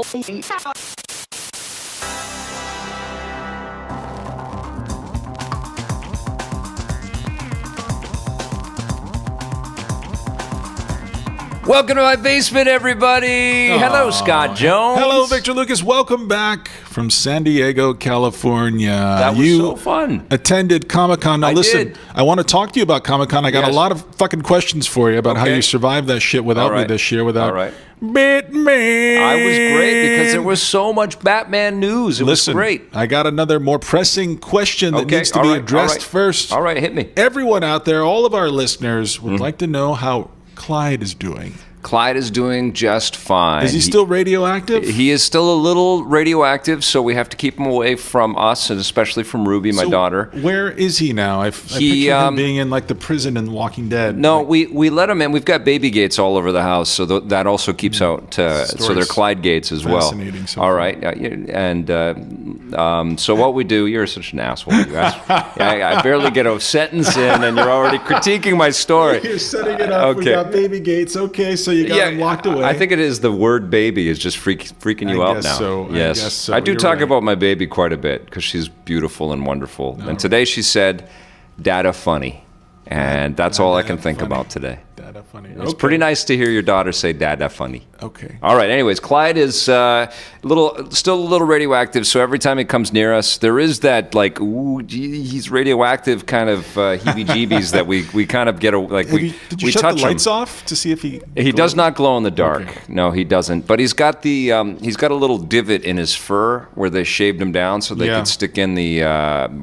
Welcome to my basement, everybody. Hello, Scott Jones. Hello, Victor Lucas. Welcome back from San Diego, California. That was so fun. Attended Comic-Con. Now, listen, I want to talk to you about Comic-Con. I got a lot of fucking questions for you about how you survived that shit without me this year, without Batman. I was great because there was so much Batman news. It was great. I got another more pressing question that needs to be addressed first. All right, hit me. Everyone out there, all of our listeners would like to know how Clyde is doing. Clyde is doing just fine. Is he still radioactive? He is still a little radioactive, so we have to keep him away from us, and especially from Ruby, my daughter. Where is he now? I picture him being in like the prison in Walking Dead. No, we let him in. We've got baby gates all over the house, so that also keeps out. So they're Clyde gates as well. Fascinating. All right, so what we do? You're such an asshole. I barely get a sentence in, and you're already critiquing my story. You're setting it up. We got baby gates. Okay, so you got him locked away. I think it is the word baby is just freaking you out now. So. Yes, I guess so. I do talk about my baby quite a bit because she's beautiful and wonderful. And today she said, "Dada funny," and that's all I can think about today. Dada funny. It's pretty nice to hear your daughter say "Dada funny." Okay. All right. Anyways, Clyde is still a little radioactive. So every time he comes near us, there is that like, ooh, gee, he's radioactive kind of heebie-jeebies that we kind of get Did you shut the lights off to see if he? He does not glow in the dark. Okay. No, he doesn't. But he's got the he's got a little divot in his fur where they shaved him down so they could stick in the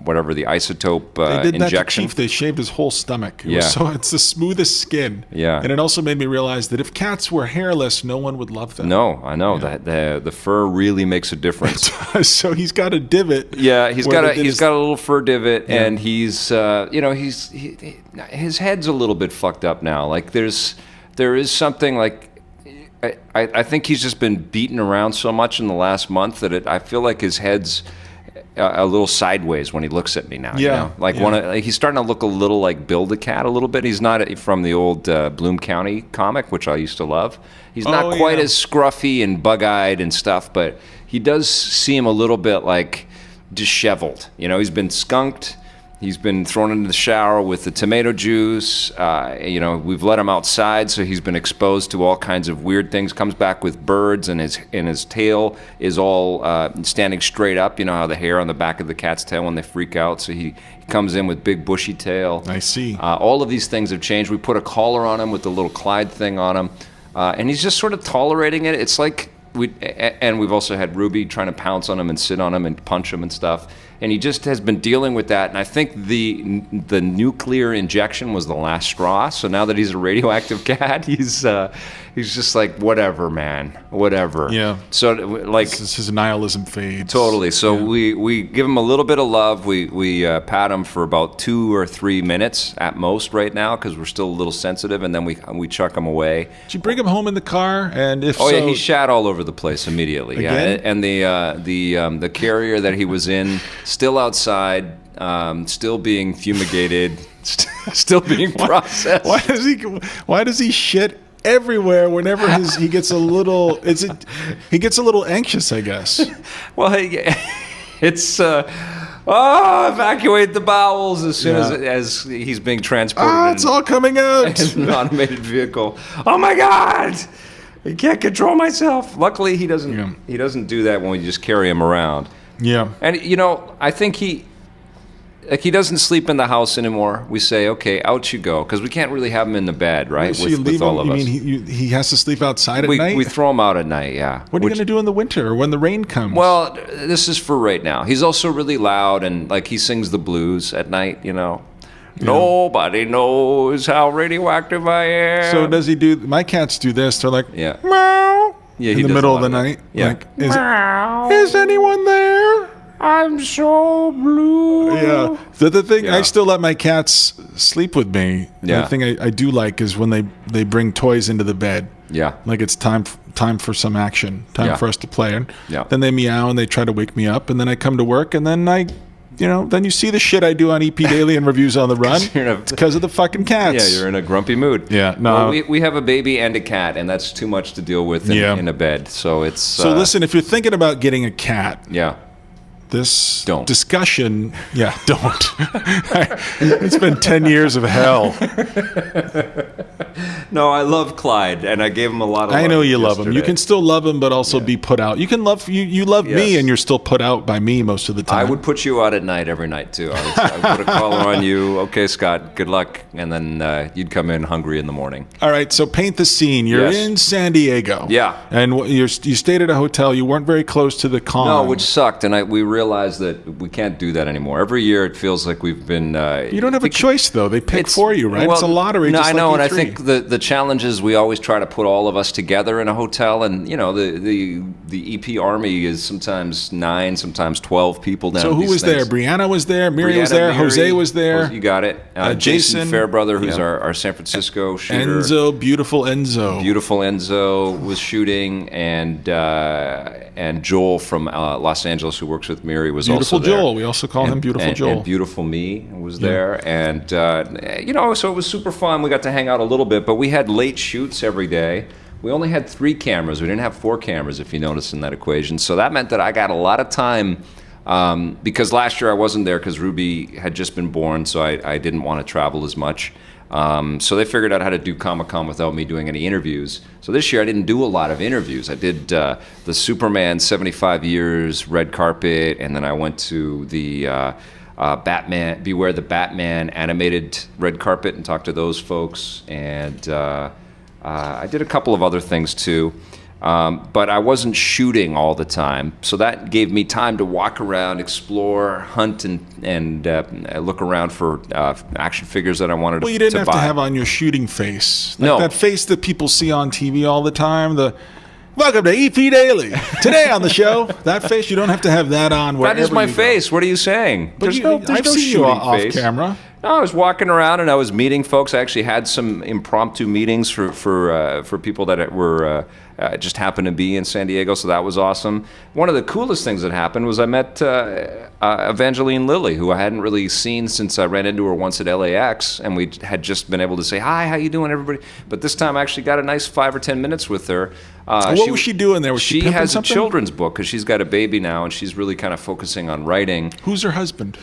whatever the isotope they did injection. That to Chief. They shaved his whole stomach. So it's the smoothest skin. Yeah. And it also made me realize that if cats were hairless, no one would love them. No, I know that the fur really makes a difference. So he's got a divot. Yeah, he's got a little fur divot, and he's his head's a little bit fucked up now. Like there is something like I think he's just been beaten around so much in the last month that I feel like his head's a little sideways when he looks at me now. Yeah. You know? He's starting to look a little like Bill the Cat a little bit. He's not from the old Bloom County comic, which I used to love. He's not quite as scruffy and bug-eyed and stuff, but he does seem a little bit like disheveled. You know, he's been skunked. He's been thrown into the shower with the tomato juice. We've let him outside, so he's been exposed to all kinds of weird things. Comes back with birds, and his tail is all standing straight up. You know how the hair on the back of the cat's tail when they freak out. So he comes in with big bushy tail. I see. All of these things have changed. We put a collar on him with the little Clyde thing on him, and he's just sort of tolerating it. It's like we've also had Ruby trying to pounce on him and sit on him and punch him and stuff. And he just has been dealing with that. And I think the nuclear injection was the last straw. So now that he's a radioactive cat, he's just like, whatever, man, whatever. Yeah. So like his nihilism fades. Totally. So we give him a little bit of love. We pat him for about 2 or 3 minutes at most right now because we're still a little sensitive, and then we chuck him away. Did you bring him home in the car? And if yeah, he shat all over the place immediately. Again? Yeah, and the carrier that he was in. Still outside, still being fumigated, still being processed. Why does he shit everywhere whenever he gets a little? He gets a little anxious, I guess. Well, it's evacuate the bowels as soon as he's being transported. It's all coming out in an automated vehicle. Oh my God! I can't control myself. Luckily, he doesn't. He doesn't do that when we just carry him around. Yeah. And, I think he doesn't sleep in the house anymore. We say, okay, out you go. Because we can't really have him in the bed, right? So with all of us. You mean he has to sleep outside at night? We throw him out at night, yeah. What are you going to do in the winter or when the rain comes? Well, this is for right now. He's also really loud and, he sings the blues at night, Yeah. Nobody knows how radioactive I am. So does he do... My cats do this. They're like, meow. Yeah, in the middle of the night. Yeah. Like, is anyone there? I'm so blue. Yeah. The thing, I still let my cats sleep with me. Yeah. The thing I do like is when they bring toys into the bed. Yeah. Like it's time for some action, time for us to play. And yeah. Then they meow and they try to wake me up. And then I come to work and then I then you see the shit I do on EP Daily and Reviews on the Run. It's because of the fucking cats. Yeah, you're in a grumpy mood. Yeah, no. Well, we have a baby and a cat, and that's too much to deal with in a bed. So it's... So listen, if you're thinking about getting a cat... Yeah. This discussion, don't. It's been 10 years of hell. No, I love Clyde, and I gave him a lot of love. I know you love him. You can still love him, but also be put out. You can love you love me, and you're still put out by me most of the time. I would put you out at night every night, too. I would put a collar on you. Okay, Scott, good luck. And then you'd come in hungry in the morning. All right, so paint the scene. You're in San Diego. Yeah. And you stayed at a hotel. You weren't very close to the con. No, which sucked, and we realized that we can't do that anymore. Every year it feels like we've been... you don't have a choice, though. They pick for you, right? Well, it's a lottery. No, just I know, like and I think the challenge is we always try to put all of us together in a hotel, and the EP army is sometimes 9, sometimes 12 people down. So who was there? Brianna was there. Miri was there. Jose was there. You got it. Jason Fairbrother, who's our San Francisco shooter. Beautiful Enzo was shooting, and Joel from Los Angeles, who works with Miri, was also there. Joel. We also call him Beautiful Joel. And Beautiful Me was there, and so it was super fun. We got to hang out a little bit, but we had late shoots every day. We only had 3 cameras. We didn't have 4 cameras, if you notice in that equation. So that meant that I got a lot of time, because last year I wasn't there because Ruby had just been born, so I didn't want to travel as much. So they figured out how to do Comic-Con without me doing any interviews. So this year I didn't do a lot of interviews. I did the Superman 75 Years red carpet, and then I went to the Batman, Beware the Batman animated red carpet and talked to those folks. And I did a couple of other things too. But I wasn't shooting all the time, so that gave me time to walk around, explore, hunt, and look around for action figures that I wanted to buy. Well, you didn't have to have on your shooting face. No. That face that people see on TV all the time, welcome to EP Daily. Today on the show, that face, you don't have to have that on wherever That is my you face. go. What are you saying? But I've seen you off camera. No, I was walking around and I was meeting folks. I actually had some impromptu meetings for people that were just happened to be in San Diego, so that was awesome. One of the coolest things that happened was I met Evangeline Lilly, who I hadn't really seen since I ran into her once at LAX, and we had just been able to say, hi, how you doing, everybody? But this time I actually got a nice 5 or 10 minutes with her. What was she doing there? Was she has something? A children's book because she's got a baby now, and she's really kind of focusing on writing. Who's her husband?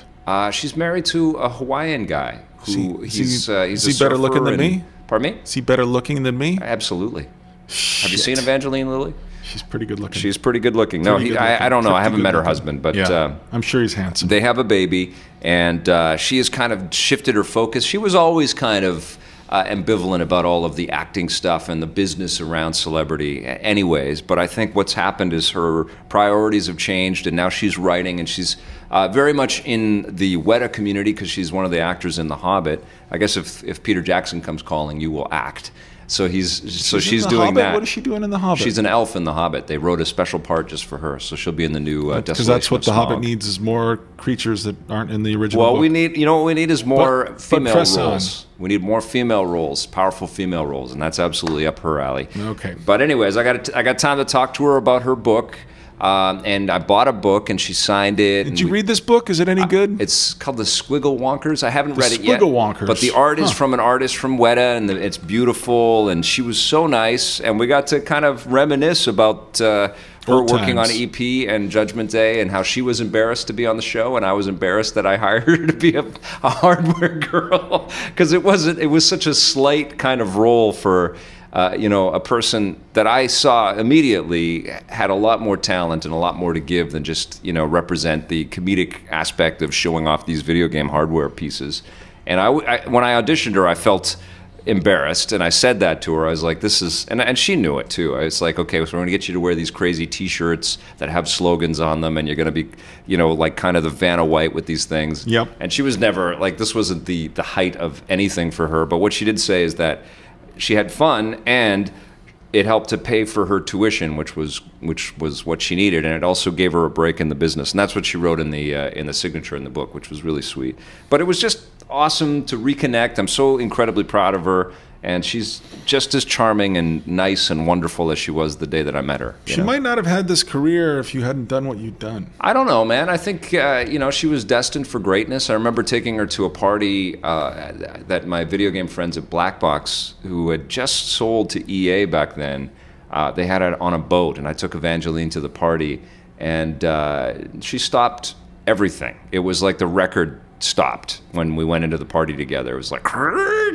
She's married to a Hawaiian guy. He's is he better looking than me? Pardon me? Is he better looking than me? Absolutely. Shit. Have you seen Evangeline Lilly? She's pretty good looking. She's pretty good looking. I don't know. I haven't met her husband, but I'm sure he's handsome. They have a baby, and she has kind of shifted her focus. She was always kind of ambivalent about all of the acting stuff and the business around celebrity anyways, but I think what's happened is her priorities have changed, and now she's writing, and she's very much in the Weta community because she's one of the actors in The Hobbit. I guess if Peter Jackson comes calling, you will act. So she's doing Hobbit? that. What is she doing in The Hobbit? She's an elf in The Hobbit. They wrote a special part just for her, so she'll be in the new Desolation because that's what The Hobbit Smaug. Needs is more creatures that aren't in the original book. We need, what we need is more female roles. On. We need more female roles, powerful female roles, and that's absolutely up her alley. Okay. But anyways, I got time to talk to her about her book. And I bought a book, and she signed it. Did you read this book? Is it any good? It's called The Squiggle Wonkers. I haven't read it yet. Squiggle Wonkers. But the art is from an artist from Weta, and it's beautiful, and she was so nice. And we got to kind of reminisce about her working on EP and Judgment Day, and how she was embarrassed to be on the show, and I was embarrassed that I hired her to be a hardware girl, because it was such a slight kind of role for... a person that I saw immediately had a lot more talent and a lot more to give than just, represent the comedic aspect of showing off these video game hardware pieces. And when I auditioned her, I felt embarrassed, and I said that to her. I was like, this is, and she knew it too. I was like, okay, so we're going to get you to wear these crazy T-shirts that have slogans on them, and you're going to be, like kind of the Vanna White with these things. Yep. And she was never, like, this wasn't the height of anything for her. But what she did say is that she had fun, and it helped to pay for her tuition, which was what she needed, and it also gave her a break in the business. And that's what she wrote in the signature in the book, which was really sweet. But it was just awesome to reconnect. I'm so incredibly proud of her, And she's just as charming and nice and wonderful as she was the day that I met her. She might not have had this career if you hadn't done what you've done. I don't know, man. I think, she was destined for greatness. I remember taking her to a party that my video game friends at Black Box, who had just sold to EA back then, they had it on a boat, and I took Evangeline to the party, and she stopped everything. It was like the record stopped when we went into the party together. It was like,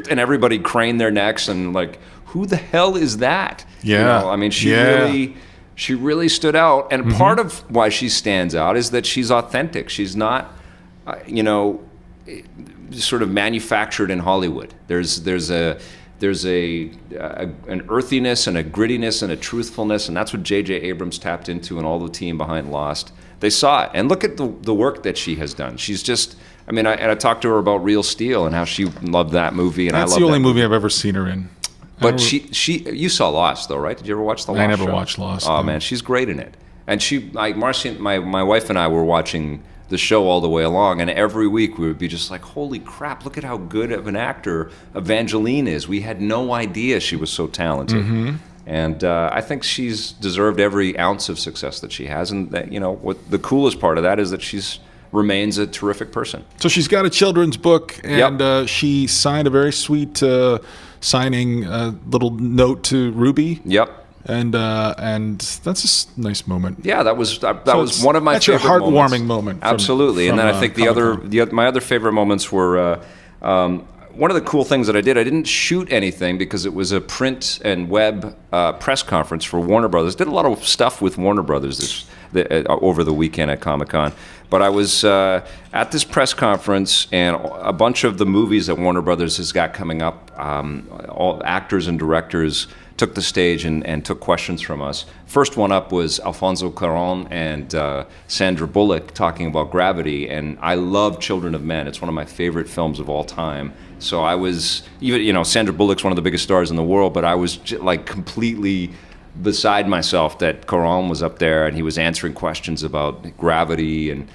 and everybody craned their necks and like, who the hell is that? Yeah. I mean, she really stood out. And part of why she stands out is that she's authentic. She's not, sort of manufactured in Hollywood. There's an earthiness and a grittiness and a truthfulness, and that's what J.J. Abrams tapped into and all the team behind Lost. They saw it. And look at the work that she has done. She's just, I talked to her about Real Steel and how she loved that movie. And that's the only movie I've ever seen her in. But you saw Lost, though, right? Did you ever watch the Lost show? I never watched Lost. Oh, man, she's great in it. And Marcy, my wife and I were watching the show all the way along, and every week we would be just like, holy crap, look at how good of an actor Evangeline is. We had no idea she was so talented. And I think she's deserved every ounce of success that she has. And that, what the coolest part of that is that she's remains a terrific person. So she's got a children's book, and she signed a very sweet signing little note to Ruby. Yep. And that's a nice moment. Yeah, that was one of my favorite moments. That's your heartwarming moment. Absolutely. And then I think my other favorite moments were one of the cool things that I didn't shoot anything because it was a print and web press conference for Warner Brothers. Did a lot of stuff with Warner Brothers over the weekend at Comic-Con. But I was at this press conference, and a bunch of the movies that Warner Brothers has got coming up, all actors and directors took the stage and took questions from us. First one up was Alfonso Cuarón and Sandra Bullock talking about Gravity, and I love Children of Men. It's one of my favorite films of all time. So I was, even, Sandra Bullock's one of the biggest stars in the world, but I was completely beside myself that Cuarón was up there and he was answering questions about Gravity, and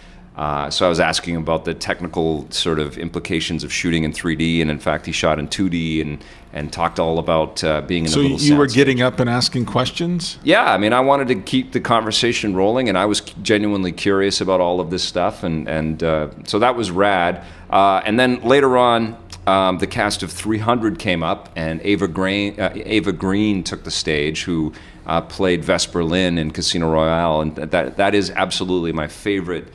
so I was asking about the technical sort of implications of shooting in 3D, and in fact he shot in 2D and talked all about being in a little So you were getting up and asking questions? Yeah, I wanted to keep the conversation rolling, and I was genuinely curious about all of this stuff, and so that was rad. And then later on, the cast of 300 came up, and Eva Green took the stage, who played Vesper Lynn in Casino Royale, and that is absolutely my favorite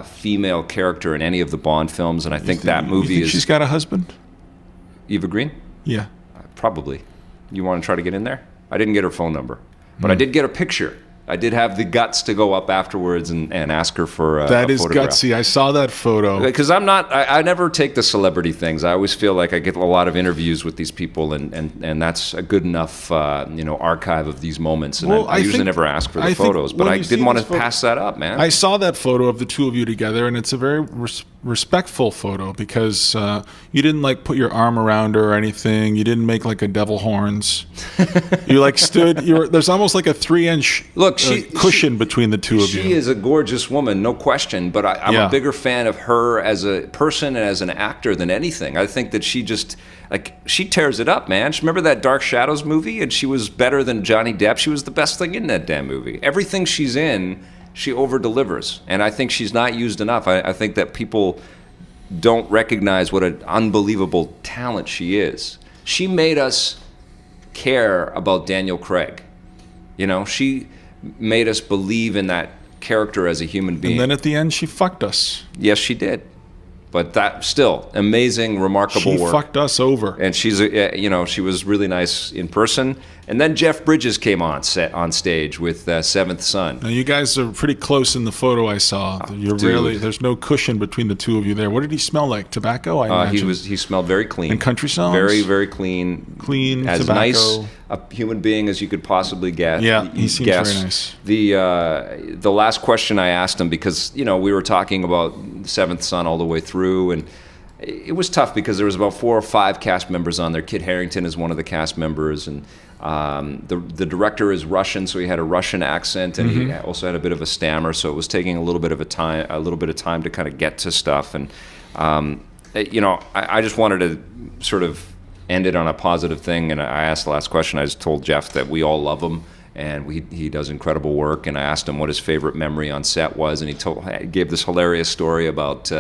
female character in any of the Bond films, and I think that movie is... She's got a husband? Eva Green? Yeah. Probably. You want to try to get in there? I didn't get her phone number, but I did get a picture. I did have the guts to go up afterwards and ask her for a That is photograph. gutsy. I saw that photo. Because I never take the celebrity things. I always feel like I get a lot of interviews with these people, and that's a good enough archive of these moments. And I usually never ask for the photos, but I didn't want to pass that up, man. I saw that photo of the two of you together, and it's a very respectful photo because you didn't put your arm around her or anything. You didn't make a devil horns. You stood. There's almost like a 3-inch cushion between the two of you. She is a gorgeous woman, no question, but I'm a bigger fan of her as a person and as an actor than anything. I think that she just, she tears it up, man. Remember that Dark Shadows movie? And she was better than Johnny Depp. She was the best thing in that damn movie. Everything she's in, she over-delivers, and I think she's not used enough. I think that people don't recognize what an unbelievable talent she is. She made us care about Daniel Craig. She made us believe in that character as a human being. And then at the end, she fucked us. Yes, she did. But that still amazing, remarkable work. She fucked us over. And she's, she was really nice in person. And then Jeff Bridges came on stage with Seventh Son. Now you guys are pretty close in the photo I saw. There's no cushion between the two of you there. What did he smell like? Tobacco, I imagine. He smelled very clean. And country songs? Very, very clean. Clean, as tobacco. Nice a human being as you could possibly get. Yeah, he seems very nice. The last question I asked him, because we were talking about Seventh Son all the way through, and it was tough because there was about 4 or 5 cast members on there. Kit Harington is one of the cast members, and the director is Russian, so he had a Russian accent, and he also had a bit of a stammer, so it was taking a little bit of time to kind of get to stuff. And I just wanted to sort of ended on a positive thing. And I asked the last question. I just told Jeff that we all love him, and he does incredible work. And I asked him what his favorite memory on set was, and he gave this hilarious story about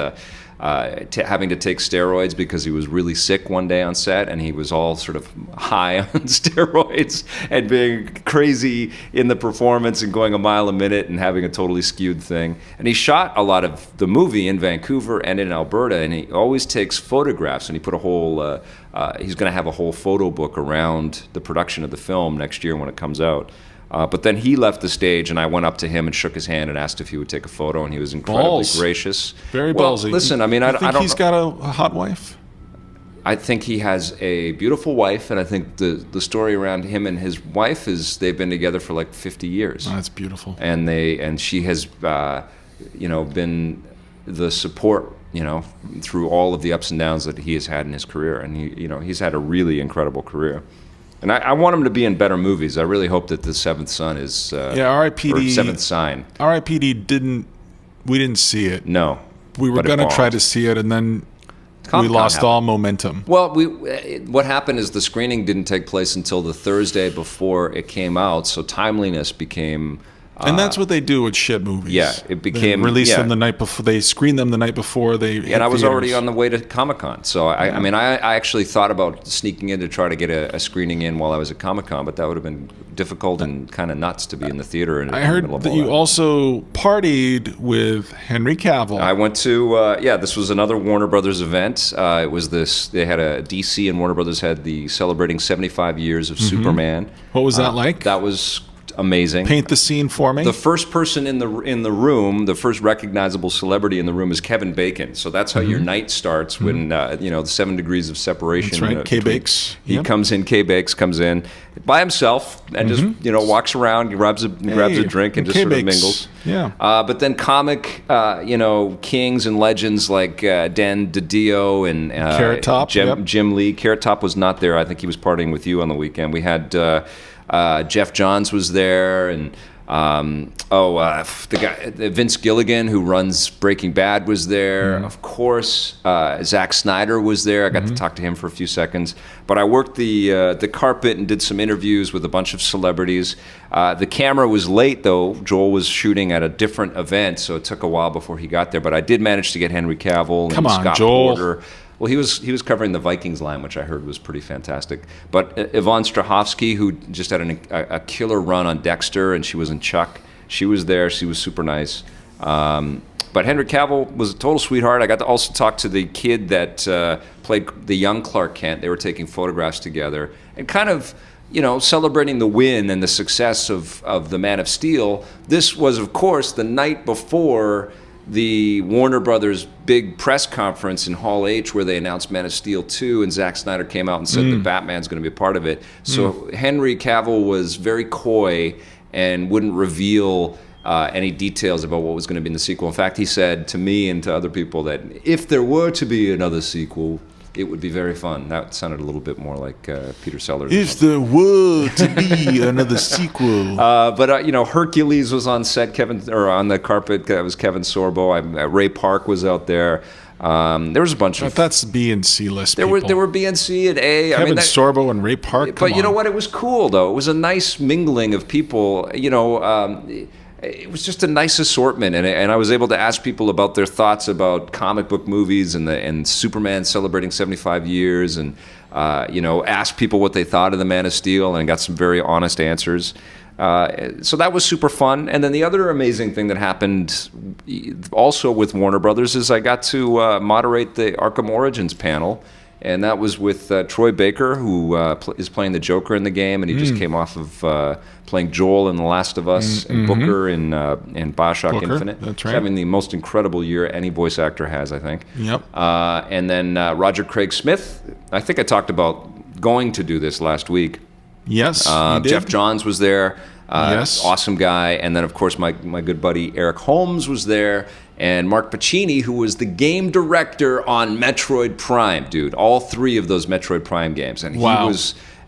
having to take steroids because he was really sick one day on set, and he was all sort of high on steroids and being crazy in the performance and going a mile a minute and having a totally skewed thing. And he shot a lot of the movie in Vancouver and in Alberta, and he always takes photographs, and he put a whole he's going to have a whole photo book around the production of the film next year when it comes out. But then he left the stage, and I went up to him and shook his hand and asked if he would take a photo, and he was incredibly gracious. Very ballsy. Listen, I mean, I don't. He's got a hot wife? I think he has a beautiful wife, and I think the story around him and his wife is they've been together for like 50 years. Oh, that's beautiful. And she has, been the support, through all of the ups and downs that he has had in his career, and he's had a really incredible career. And I want him to be in better movies. I really hope that The Seventh Son is... R.I.P.D. Seventh Sign. R.I.P.D. we didn't see it. No. We were going to try to see it, and then we lost all momentum. Well, what happened is the screening didn't take place until the Thursday before it came out, so timeliness became... and that's what they do with shit movies. Yeah, it became... They release them the night before. They screen them the night before they hit and I was theaters. already on the way to Comic-Con. So, I actually thought about sneaking in to try to get a screening in while I was at Comic-Con, but that would have been difficult and kind of nuts to be in the theater. I heard that you also partied with Henry Cavill. I went to... this was another Warner Brothers event. It was this... They had a... DC and Warner Brothers had the celebrating 75 years of Superman. What was that like? That was... amazing. Paint the scene for me. The first person in the room, the first recognizable celebrity in the room is Kevin Bacon. So that's how your night starts when the 7 degrees of separation. That's right. K-Bakes. K-Bakes comes in by himself and just walks around, grabs a drink and just sort of mingles. Yeah. But then comic kings and legends like Dan DiDio and Carrot Top, Jim Lee. Carrot Top was not there. I think he was partying with you on the weekend. We had Jeff Johns was there, and the guy Vince Gilligan, who runs Breaking Bad, was there. Of course, Zack Snyder was there. I got to talk to him for a few seconds. But I worked the carpet and did some interviews with a bunch of celebrities. The camera was late, though. Joel was shooting at a different event, so it took a while before he got there. But I did manage to get Henry Cavill and Scott Porter. Well, he was covering the Vikings line, which I heard was pretty fantastic. But Yvonne Strahovski, who just had a killer run on Dexter, and she was in Chuck, she was there. She was super nice. But Henry Cavill was a total sweetheart. I got to also talk to the kid that played the young Clark Kent. They were taking photographs together and kind of, celebrating the win and the success of the Man of Steel. This was, of course, the night before the Warner Brothers big press conference in Hall H where they announced Man of Steel 2, and Zack Snyder came out and said that Batman's going to be a part of it. So Henry Cavill was very coy and wouldn't reveal any details about what was going to be in the sequel. In fact, he said to me and to other people that if there were to be another sequel, it would be very fun. That sounded a little bit more like Peter Sellers. If there were to be another sequel. But Hercules was on set. On the carpet. That was Kevin Sorbo. Ray Park was out there. There was a bunch of. That's B and C list. There were B and C and A. Kevin Sorbo and Ray Park. But you know what? It was cool though. It was a nice mingling of people. It was just a nice assortment, and I was able to ask people about their thoughts about comic book movies and Superman celebrating 75 years, and ask people what they thought of the Man of Steel, and got some very honest answers. So that was super fun. And then the other amazing thing that happened also with Warner Brothers is I got to moderate the Arkham Origins panel. And that was with Troy Baker, who is playing the Joker in the game, and he just came off of playing Joel in The Last of Us, and Booker in Bioshock Infinite. That's right. He's having the most incredible year any voice actor has, I think. Yep. And then Roger Craig Smith. I think I talked about going to do this last week. Yes, you did. Jeff Johns was there. Yes. Awesome guy. And then, of course, my good buddy Eric Holmes was there. And Mark Pacini, who was the game director on Metroid Prime, dude. All 3 of those Metroid Prime games. And wow.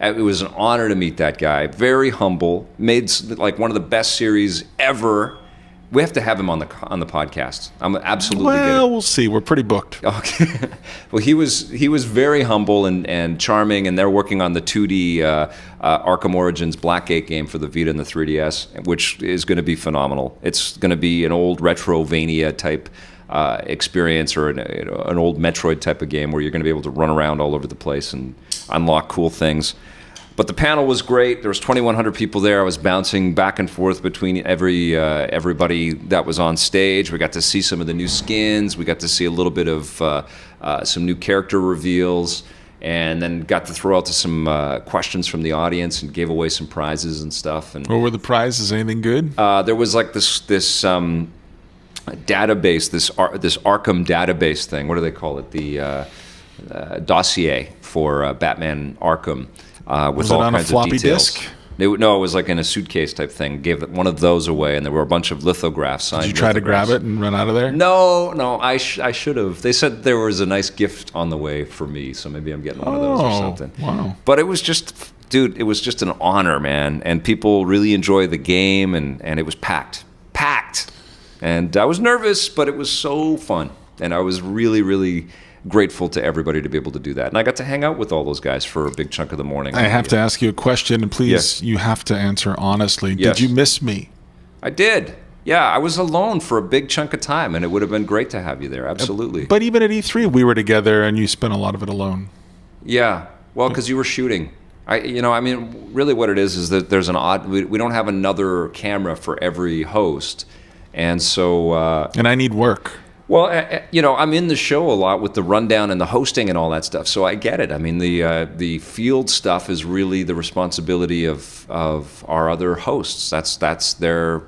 It was an honor to meet that guy. Very humble. Made like one of the best series ever. We have to have him on the podcast. I'm absolutely. Well, we'll see. We're pretty booked. Okay. Well, he was very humble and charming, and they're working on the 2D Arkham Origins Blackgate game for the Vita and the 3DS, which is going to be phenomenal. It's going to be an old Retrovania type experience, or an old Metroid type of game where you're going to be able to run around all over the place and unlock cool things. But the panel was great. There was 2,100 people there. I was bouncing back and forth between everybody that was on stage. We got to see some of the new skins. We got to see a little bit of some new character reveals, and then got to throw out to some questions from the audience and gave away some prizes and stuff. And what were the prizes? Anything good? There was like this database, this Arkham database thing. What do they call it? The dossier for Batman Arkham. With was all it on kinds a floppy of details. disk? No, it was like in a suitcase type thing. Gave one of those away, and there were a bunch of lithographs. Signed Did you try to grab it and run out of there? No, I should have. They said there was a nice gift on the way for me, so maybe I'm getting one of those or something. Wow. But it was just, dude, it was just an honor, man. And people really enjoyed the game, and it was packed. And I was nervous, but it was so fun. And I was really, really grateful to everybody to be able to do that. And I got to hang out with all those guys for a big chunk of the morning. I have to ask you a question, and please, Yes. you have to answer honestly. Yes. Did you miss me? I did. Yeah, I was alone for a big chunk of time, and it would have been great to have you there. Absolutely. But even at E3, we were together, and you spent a lot of it alone. Yeah, well, because you were shooting. Really what it is that there's we don't have another camera for every host. And so... and I need work. Well, I'm in the show a lot with the rundown and the hosting and all that stuff, so I get it. I mean, the field stuff is really the responsibility of our other hosts. That's their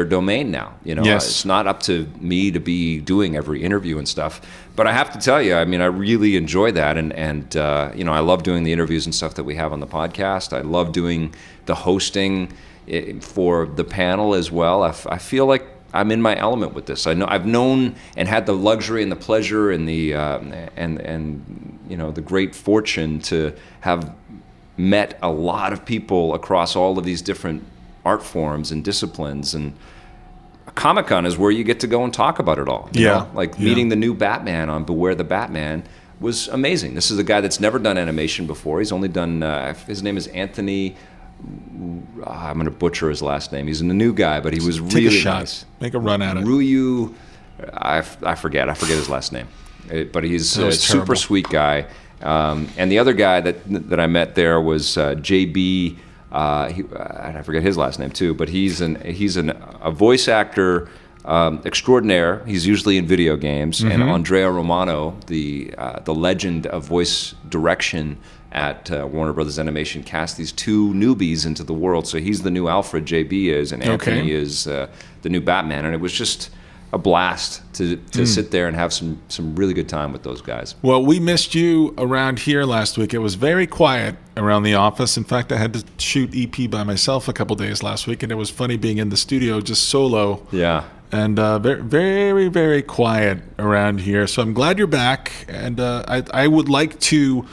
domain now. Yes. It's not up to me to be doing every interview and stuff. But I have to tell you, I mean, I really enjoy that, and I love doing the interviews and stuff that we have on the podcast. I love doing the hosting for the panel as well. I feel like I'm in my element with this. I know I've known and had the luxury and the pleasure and the the great fortune to have met a lot of people across all of these different art forms and disciplines. And Comic-Con is where you get to go and talk about it all. You know? Like meeting the new Batman on Beware the Batman was amazing. This is a guy that's never done animation before. He's only done. His name is Anthony. I'm going to butcher his last name. He's a new guy, but he was really Take a shot. nice. Make a run at it. Ryu, I forget his last name, but he's a super sweet guy. And the other guy that I met there was JB. I forget his last name too, but he's a voice actor extraordinaire. He's usually in video games. And Andrea Romano, the legend of voice direction at Warner Brothers Animation, cast these two newbies into the world. So he's the new Alfred, JB is, and Anthony is the new Batman. And it was just a blast to sit there and have some really good time with those guys. Well, we missed you around here last week. It was very quiet around the office. In fact, I had to shoot EP by myself a couple days last week, and it was funny being in the studio just solo. Yeah. And very, very, very quiet around here. So I'm glad you're back. And I would like to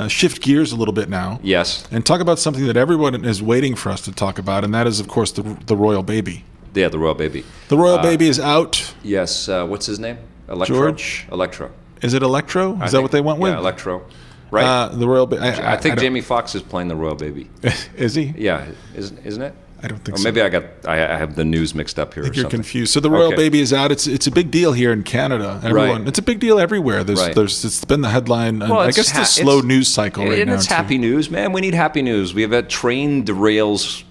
shift gears a little bit now. Yes. And talk about something that everyone is waiting for us to talk about, and that is, of course, the Royal Baby. Yeah, the Royal Baby. The Royal Baby is out. Yes. What's his name? Electro? George? Electro. Is it Electro? Is that what they went with? Yeah, Electro. Right. The Royal Baby. I think Jamie Foxx is playing the Royal Baby. Is he? Yeah, isn't it? I don't think or so. maybe I have the news mixed up here. I think or you're something. confused. So the Royal Baby is out. It's a big deal here in Canada. Everyone, Right. It's a big deal everywhere. Right. It's been the headline. Well, I guess the slow news cycle right and now. it's too. happy news, man. We need happy news. We have a train derails.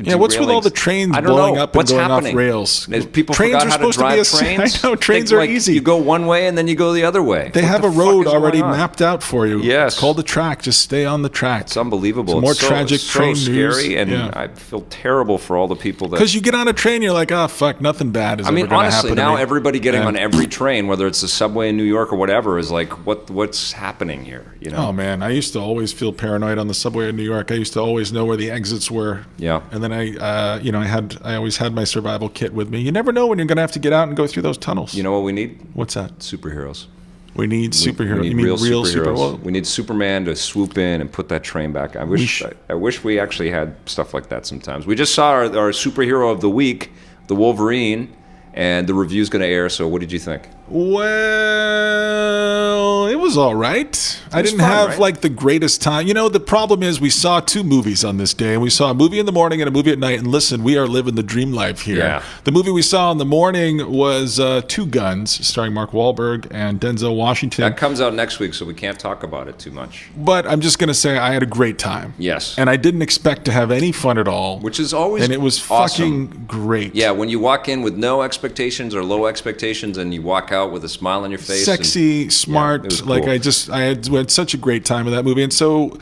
Yeah, what's with all the trains blowing up and going off rails? People trains forgot are how to supposed to be drive trains. I know trains are easy. You go one way and then you go the other way. They have a road already mapped out for you. Yes. It's called the track. Just stay on the track. It's unbelievable. It's more so, tragic train so news. scary, and Yeah. I feel terrible for all the people that. Because you get on a train, you're like, oh fuck, nothing bad is ever going to happen. Honestly, now to me. everybody getting on every train, whether it's the subway in New York or whatever, is like, what's happening here? You know? Oh man, I used to always feel paranoid on the subway in New York. I used to always know where the exits were. Yeah. And then I always had my survival kit with me. You never know when you're going to have to get out and go through those tunnels. You know what we need? What's that? Superheroes. We need superheroes. We need You mean real superheroes. superheroes? We need Superman to swoop in and put that train back. I wish we actually had stuff like that sometimes. We just saw our superhero of the week The Wolverine, and the review's going to air. So what did you think? Well, it was all right. I didn't have like the greatest time. You know, the problem is we saw 2 movies on this day, and we saw a movie in the morning and a movie at night. And listen, we are living the dream life here. Yeah. The movie we saw in the morning was Two Guns, starring Mark Wahlberg and Denzel Washington. That comes out next week, so we can't talk about it too much. But I'm just going to say I had a great time. Yes. And I didn't expect to have any fun at all. Which is always And it was awesome. fucking great. Yeah, when you walk in with no expectations or low expectations and you walk out with a smile on your face. Sexy, smart. Yeah, it was like cool. I had such a great time in that movie. And so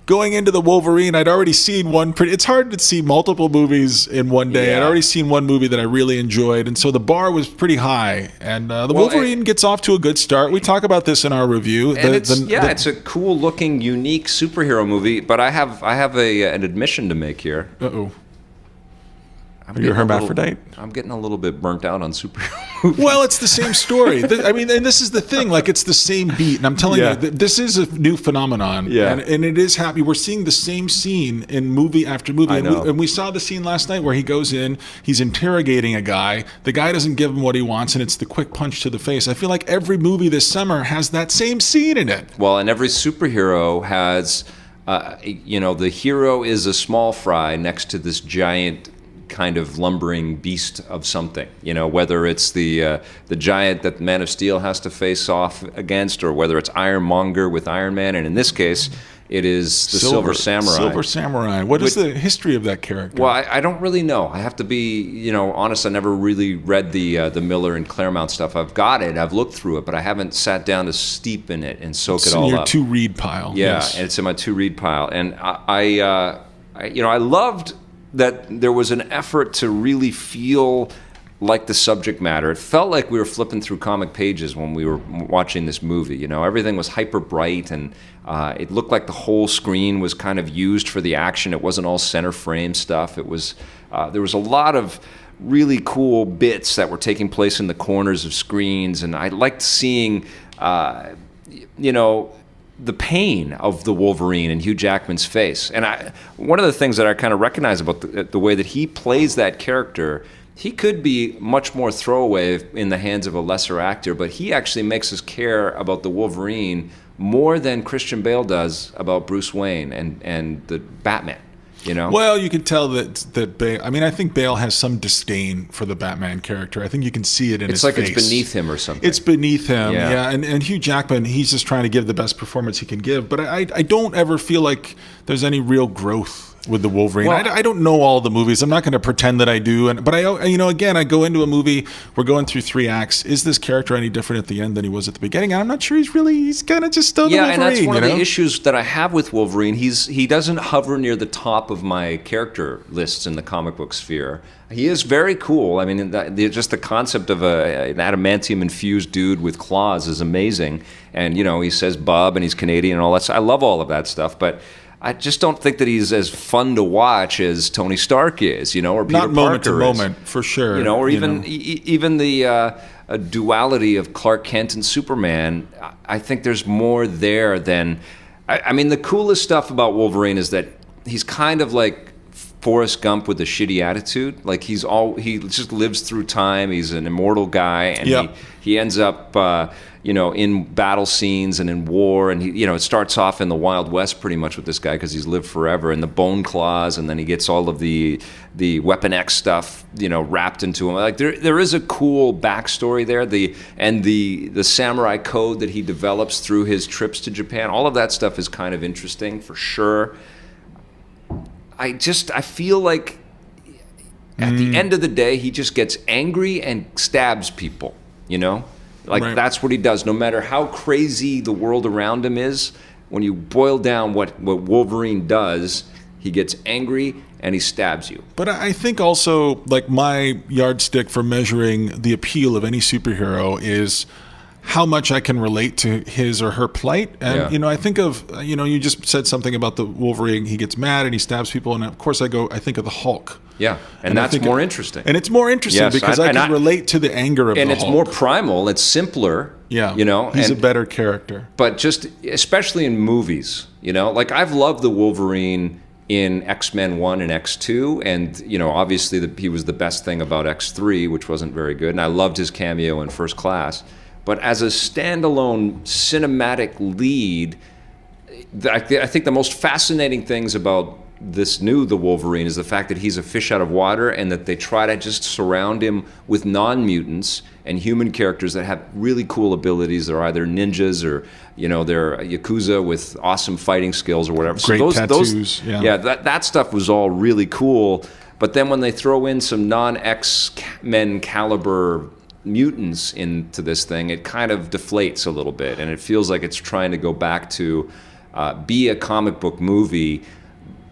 going into the Wolverine, I'd already seen one it's hard to see multiple movies in one day. Yeah. I'd already seen one movie that I really enjoyed. And so the bar was pretty high. And Wolverine gets off to a good start. We talk about this in our review. And it's a cool looking, unique superhero movie, but I have an admission to make here. Uh-oh. Are you a hermaphrodite? I'm getting a little bit burnt out on superhero movies. Well, it's the same story. I mean, and this is the thing. Like, it's the same beat. And I'm telling you, this is a new phenomenon. Yeah. And it is happy. We're seeing the same scene in movie after movie. I know. And we saw the scene last night where he goes in, he's interrogating a guy. The guy doesn't give him what he wants, and it's the quick punch to the face. I feel like every movie this summer has that same scene in it. Well, and every superhero has, the hero is a small fry next to this giant kind of lumbering beast of something, whether it's the giant that Man of Steel has to face off against, or whether it's Ironmonger with Iron Man, and in this case, it is the Silver Samurai. Silver Samurai. What is the history of that character? Well, I don't really know. I have to be, honest. I never really read the Miller and Claremont stuff. I've got it. I've looked through it, but I haven't sat down to steep in it and soak it all up. It's in your to-read pile. Yeah, yes. and it's in my to-read pile, and I loved that there was an effort to really feel like the subject matter. It felt like we were flipping through comic pages when we were watching this movie. Everything was hyper bright, and it looked like the whole screen was kind of used for the action. It wasn't all center frame stuff. It was there was a lot of really cool bits that were taking place in the corners of screens, and I liked seeing the pain of the Wolverine in Hugh Jackman's face. And one of the things that I kind of recognize about the way that he plays that character, he could be much more throwaway in the hands of a lesser actor, but he actually makes us care about the Wolverine more than Christian Bale does about Bruce Wayne and the Batman. Well, you can tell that Bale. I mean, I think Bale has some disdain for the Batman character. I think you can see it in his face. It's like it's beneath him or something. It's beneath him, yeah. And Hugh Jackman, he's just trying to give the best performance he can give. But I don't ever feel like there's any real growth with the Wolverine. Well, I don't know all the movies. I'm not going to pretend that I do. But again, I go into a movie. We're going through 3 acts. Is this character any different at the end than he was at the beginning? And I'm not sure he's kind of just still the Wolverine. Yeah, and that's one of the issues that I have with Wolverine. He doesn't hover near the top of my character lists in the comic book sphere. He is very cool. I mean, just the concept of an adamantium-infused dude with claws is amazing. And, he says bub, and he's Canadian and all that. I love all of that stuff, but I just don't think that he's as fun to watch as Tony Stark is, or Peter Parker is. Not moment to moment, for sure. Or even the duality of Clark Kent and Superman. I think there's more there than... I mean, the coolest stuff about Wolverine is that he's kind of like Forrest Gump with a shitty attitude. Like he just lives through time. He's an immortal guy, and he ends up in battle scenes and in war, and it starts off in the Wild West pretty much with this guy because he's lived forever, and the bone claws, and then he gets all of the Weapon X stuff wrapped into him. Like there is a cool backstory there. The samurai code that he develops through his trips to Japan. All of that stuff is kind of interesting for sure. I feel like at the end of the day, he just gets angry and stabs people, Right. That's what he does. No matter how crazy the world around him is, when you boil down what Wolverine does, he gets angry and he stabs you. But I think also, like, my yardstick for measuring the appeal of any superhero is how much I can relate to his or her plight. And, I think of, you just said something about the Wolverine. He gets mad and he stabs people. And, of course, I think of the Hulk. Yeah, and that's more interesting. And it's more interesting because I can relate to the anger of the Hulk. And it's more primal. It's simpler. Yeah, he's a better character. But just, especially in movies, like I've loved the Wolverine in X-Men 1 and X2, and obviously he was the best thing about X3, which wasn't very good, and I loved his cameo in First Class. But as a standalone cinematic lead, I think the most fascinating things about the Wolverine is the fact that he's a fish out of water, and that they try to just surround him with non-mutants and human characters that have really cool abilities. They're either ninjas or they're Yakuza with awesome fighting skills or whatever. Great tattoos. That stuff was all really cool. But then when they throw in some non-X-Men caliber mutants into this thing, it kind of deflates a little bit, and it feels like it's trying to go back to be a comic book movie,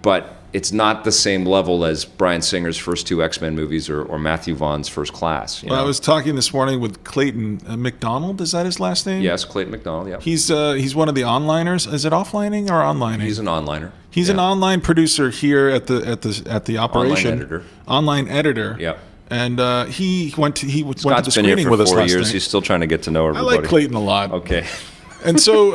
but it's not the same level as Bryan Singer's first two X-Men movies or Matthew Vaughn's First Class. I was talking this morning with Clayton McDonald. Is that his last name? Yes, Clayton McDonald. Yeah. He's one of the onliners. Is it offlining or onlining? He's an onliner. He's an online producer here at the operation. Online editor. Yep. And he went to the Scott's screening been here with for us 4 last years. night. He's still trying to get to know everybody. I like Clayton a lot. Okay. And so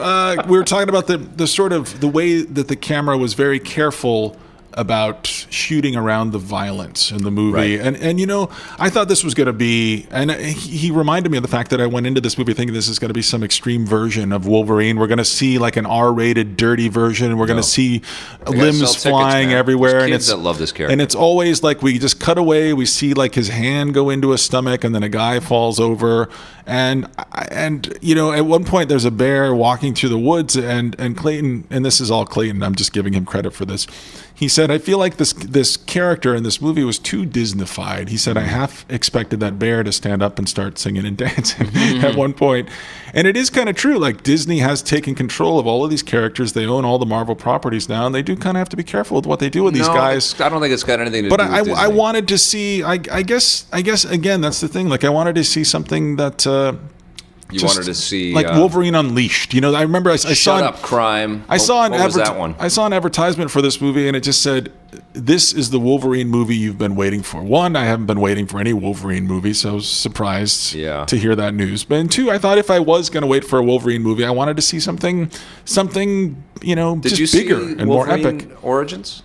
we were talking about the sort of the way that the camera was very careful about shooting around the violence in the movie. Right. And I thought this was going to be, and he reminded me of the fact that I went into this movie thinking this is going to be some extreme version of Wolverine. We're going to see like an R-rated dirty version, and we're going to see limbs flying everywhere. There's and kids that love this character. And it's always like we just cut away, we see like his hand go into a stomach, and then a guy falls over. And at one point there's a bear walking through the woods, and Clayton, and this is all Clayton, I'm just giving him credit for this. He said, I feel like this character in this movie was too Disney-fied. He said, I half expected that bear to stand up and start singing and dancing at one point. And it is kind of true. Like, Disney has taken control of all of these characters. They own all the Marvel properties now, and they do kind of have to be careful with what they do with these guys. I don't think it's got anything to do with Disney. I wanted to see, I guess, again, that's the thing. Like, I wanted to see something that... wanted to see like Wolverine Unleashed. I remember I saw Shut Up Crime. I saw what was that one? I saw an advertisement for this movie, and it just said, "This is the Wolverine movie you've been waiting for." One, I haven't been waiting for any Wolverine movie, so I was surprised to hear that news. But two, I thought if I was going to wait for a Wolverine movie, I wanted to see something, Did you bigger see and Wolverine more epic. Origins?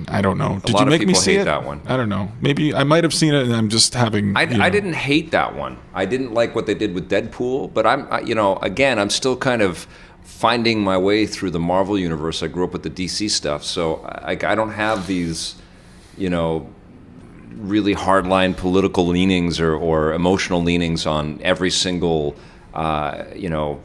I don't know. Did a lot you of make me people see hate it? that one. I don't know. Maybe I might have seen it, and I'm just having. I didn't hate that one. I didn't like what they did with Deadpool, but I'm still kind of finding my way through the Marvel universe. I grew up with the DC stuff, so I don't have these, really hardline political leanings or emotional leanings on every single.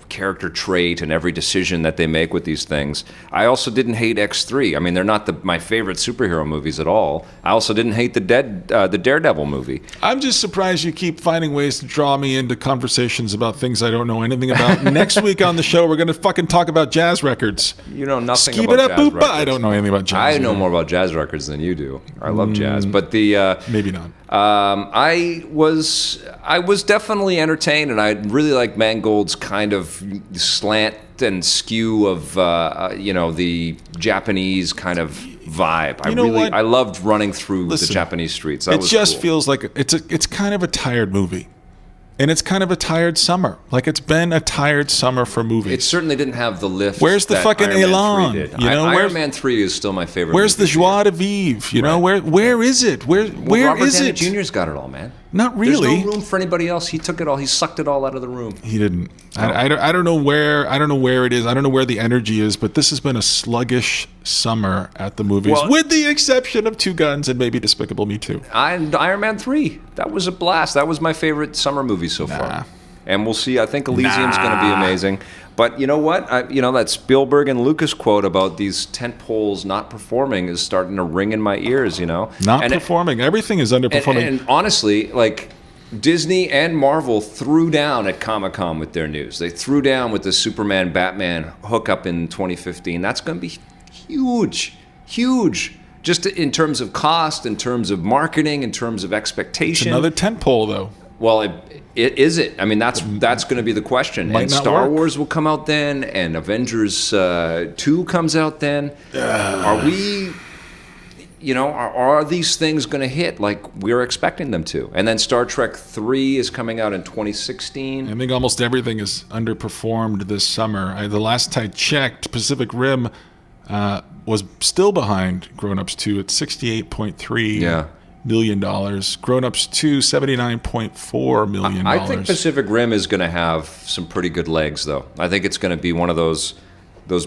Character trait and every decision that they make with these things. I also didn't hate X3. I mean, they're not my favorite superhero movies at all. I also didn't hate the Daredevil movie. I'm just surprised you keep finding ways to draw me into conversations about things I don't know anything about. Next week on the show, we're going to fucking talk about jazz records. You know nothing Skeeb about it up, jazz boop, records. I don't know anything about jazz. I know more about jazz records than you do. I love jazz, but maybe not. I was definitely entertained, and I really like Mangold's kind of slant and skew of the Japanese kind of vibe. I loved running through the Japanese streets. That was cool. Feels like it's kind of a tired movie. And it's kind of a tired summer. Like, it's been a tired summer for movies. It certainly didn't have the lift. Where's the that fucking Iron Man elan? 3 did. You know, Iron Man 3 is still my favorite. Where's the movie joie de vivre? You know, where is it? Where Robert is Downey it? Jr.'s got it all, man. Not really. There's no room for anybody else. He took it all. He sucked it all out of the room. He didn't. I don't know where. I don't know where it is. I don't know where the energy is. But this has been a sluggish summer at the movies, with the exception of Two Guns and maybe Despicable Me 2. And Iron Man 3. That was a blast. That was my favorite summer movie so far. And we'll see. I think Elysium's going to be amazing. But you know what? That Spielberg and Lucas quote about these tentpoles not performing is starting to ring in my ears, Not performing. Everything is underperforming. And honestly, like, Disney and Marvel threw down at Comic-Con with their news. They threw down with the Superman-Batman hookup in 2015. That's going to be huge. Huge. Just in terms of cost, in terms of marketing, in terms of expectation. It's another tentpole, though. Well, is it? I mean, that's going to be the question. And Star Wars will come out then, and Avengers 2 comes out then. Are we, are these things going to hit like we're expecting them to? And then Star Trek 3 is coming out in 2016. I think almost everything is underperformed this summer. The last I checked, Pacific Rim was still behind Grown Ups 2 at $68.3 million. Grown Ups 2, $79.4 million. I think Pacific Rim is going to have some pretty good legs, though. I think it's going to be one of those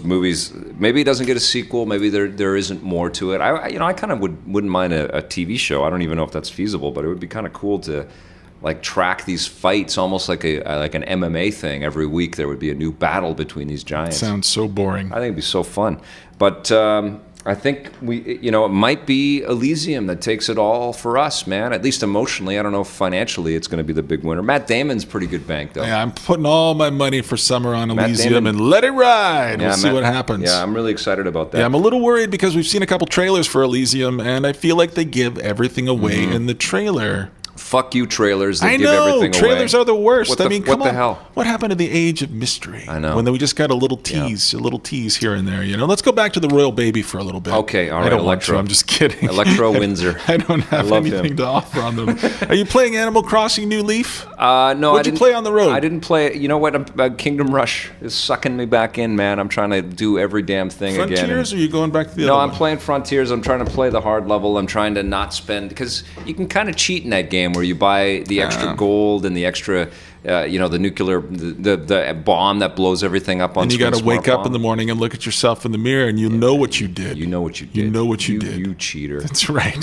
movies. Maybe it doesn't get a sequel. Maybe there isn't more to it. I kind of wouldn't mind a TV show. I don't even know if that's feasible, but it would be kind of cool to like track these fights almost like an MMA thing. Every week there would be a new battle between these giants. Sounds so boring. I think it'd be so fun. But I think it might be Elysium that takes it all for us, man. At least emotionally. I don't know if financially it's going to be the big winner. Matt Damon's pretty good bank, though. Yeah, I'm putting all my money for summer on Elysium and let it ride. We'll see what happens. Yeah, I'm really excited about that. Yeah, I'm a little worried because we've seen a couple trailers for Elysium, and I feel like they give everything away in the trailer. Fuck you, trailers that I give everything away. Trailers are the worst. What the hell? What happened to the age of mystery? I know. When we just got a little tease, here and there. Let's go back to the Royal Baby for a little bit. Okay, all right. I don't want to. I'm just kidding. Electro Windsor. I don't have anything to offer on them. Are you playing Animal Crossing New Leaf? No, What'd you play on the road? I didn't play. You know what? Kingdom Rush is sucking me back in, man. I'm trying to do every damn thing again. Frontiers, or are you going back to the other one? No, I'm playing Frontiers. I'm trying to play the hard level. I'm trying to not spend, because you can kind of cheat in that game where you buy the extra gold and the extra, the nuclear, the bomb that blows everything up on. And you got to wake up in the morning and look at yourself in the mirror, and you know what you did. You know what you did. You know what you did. You cheater. That's right.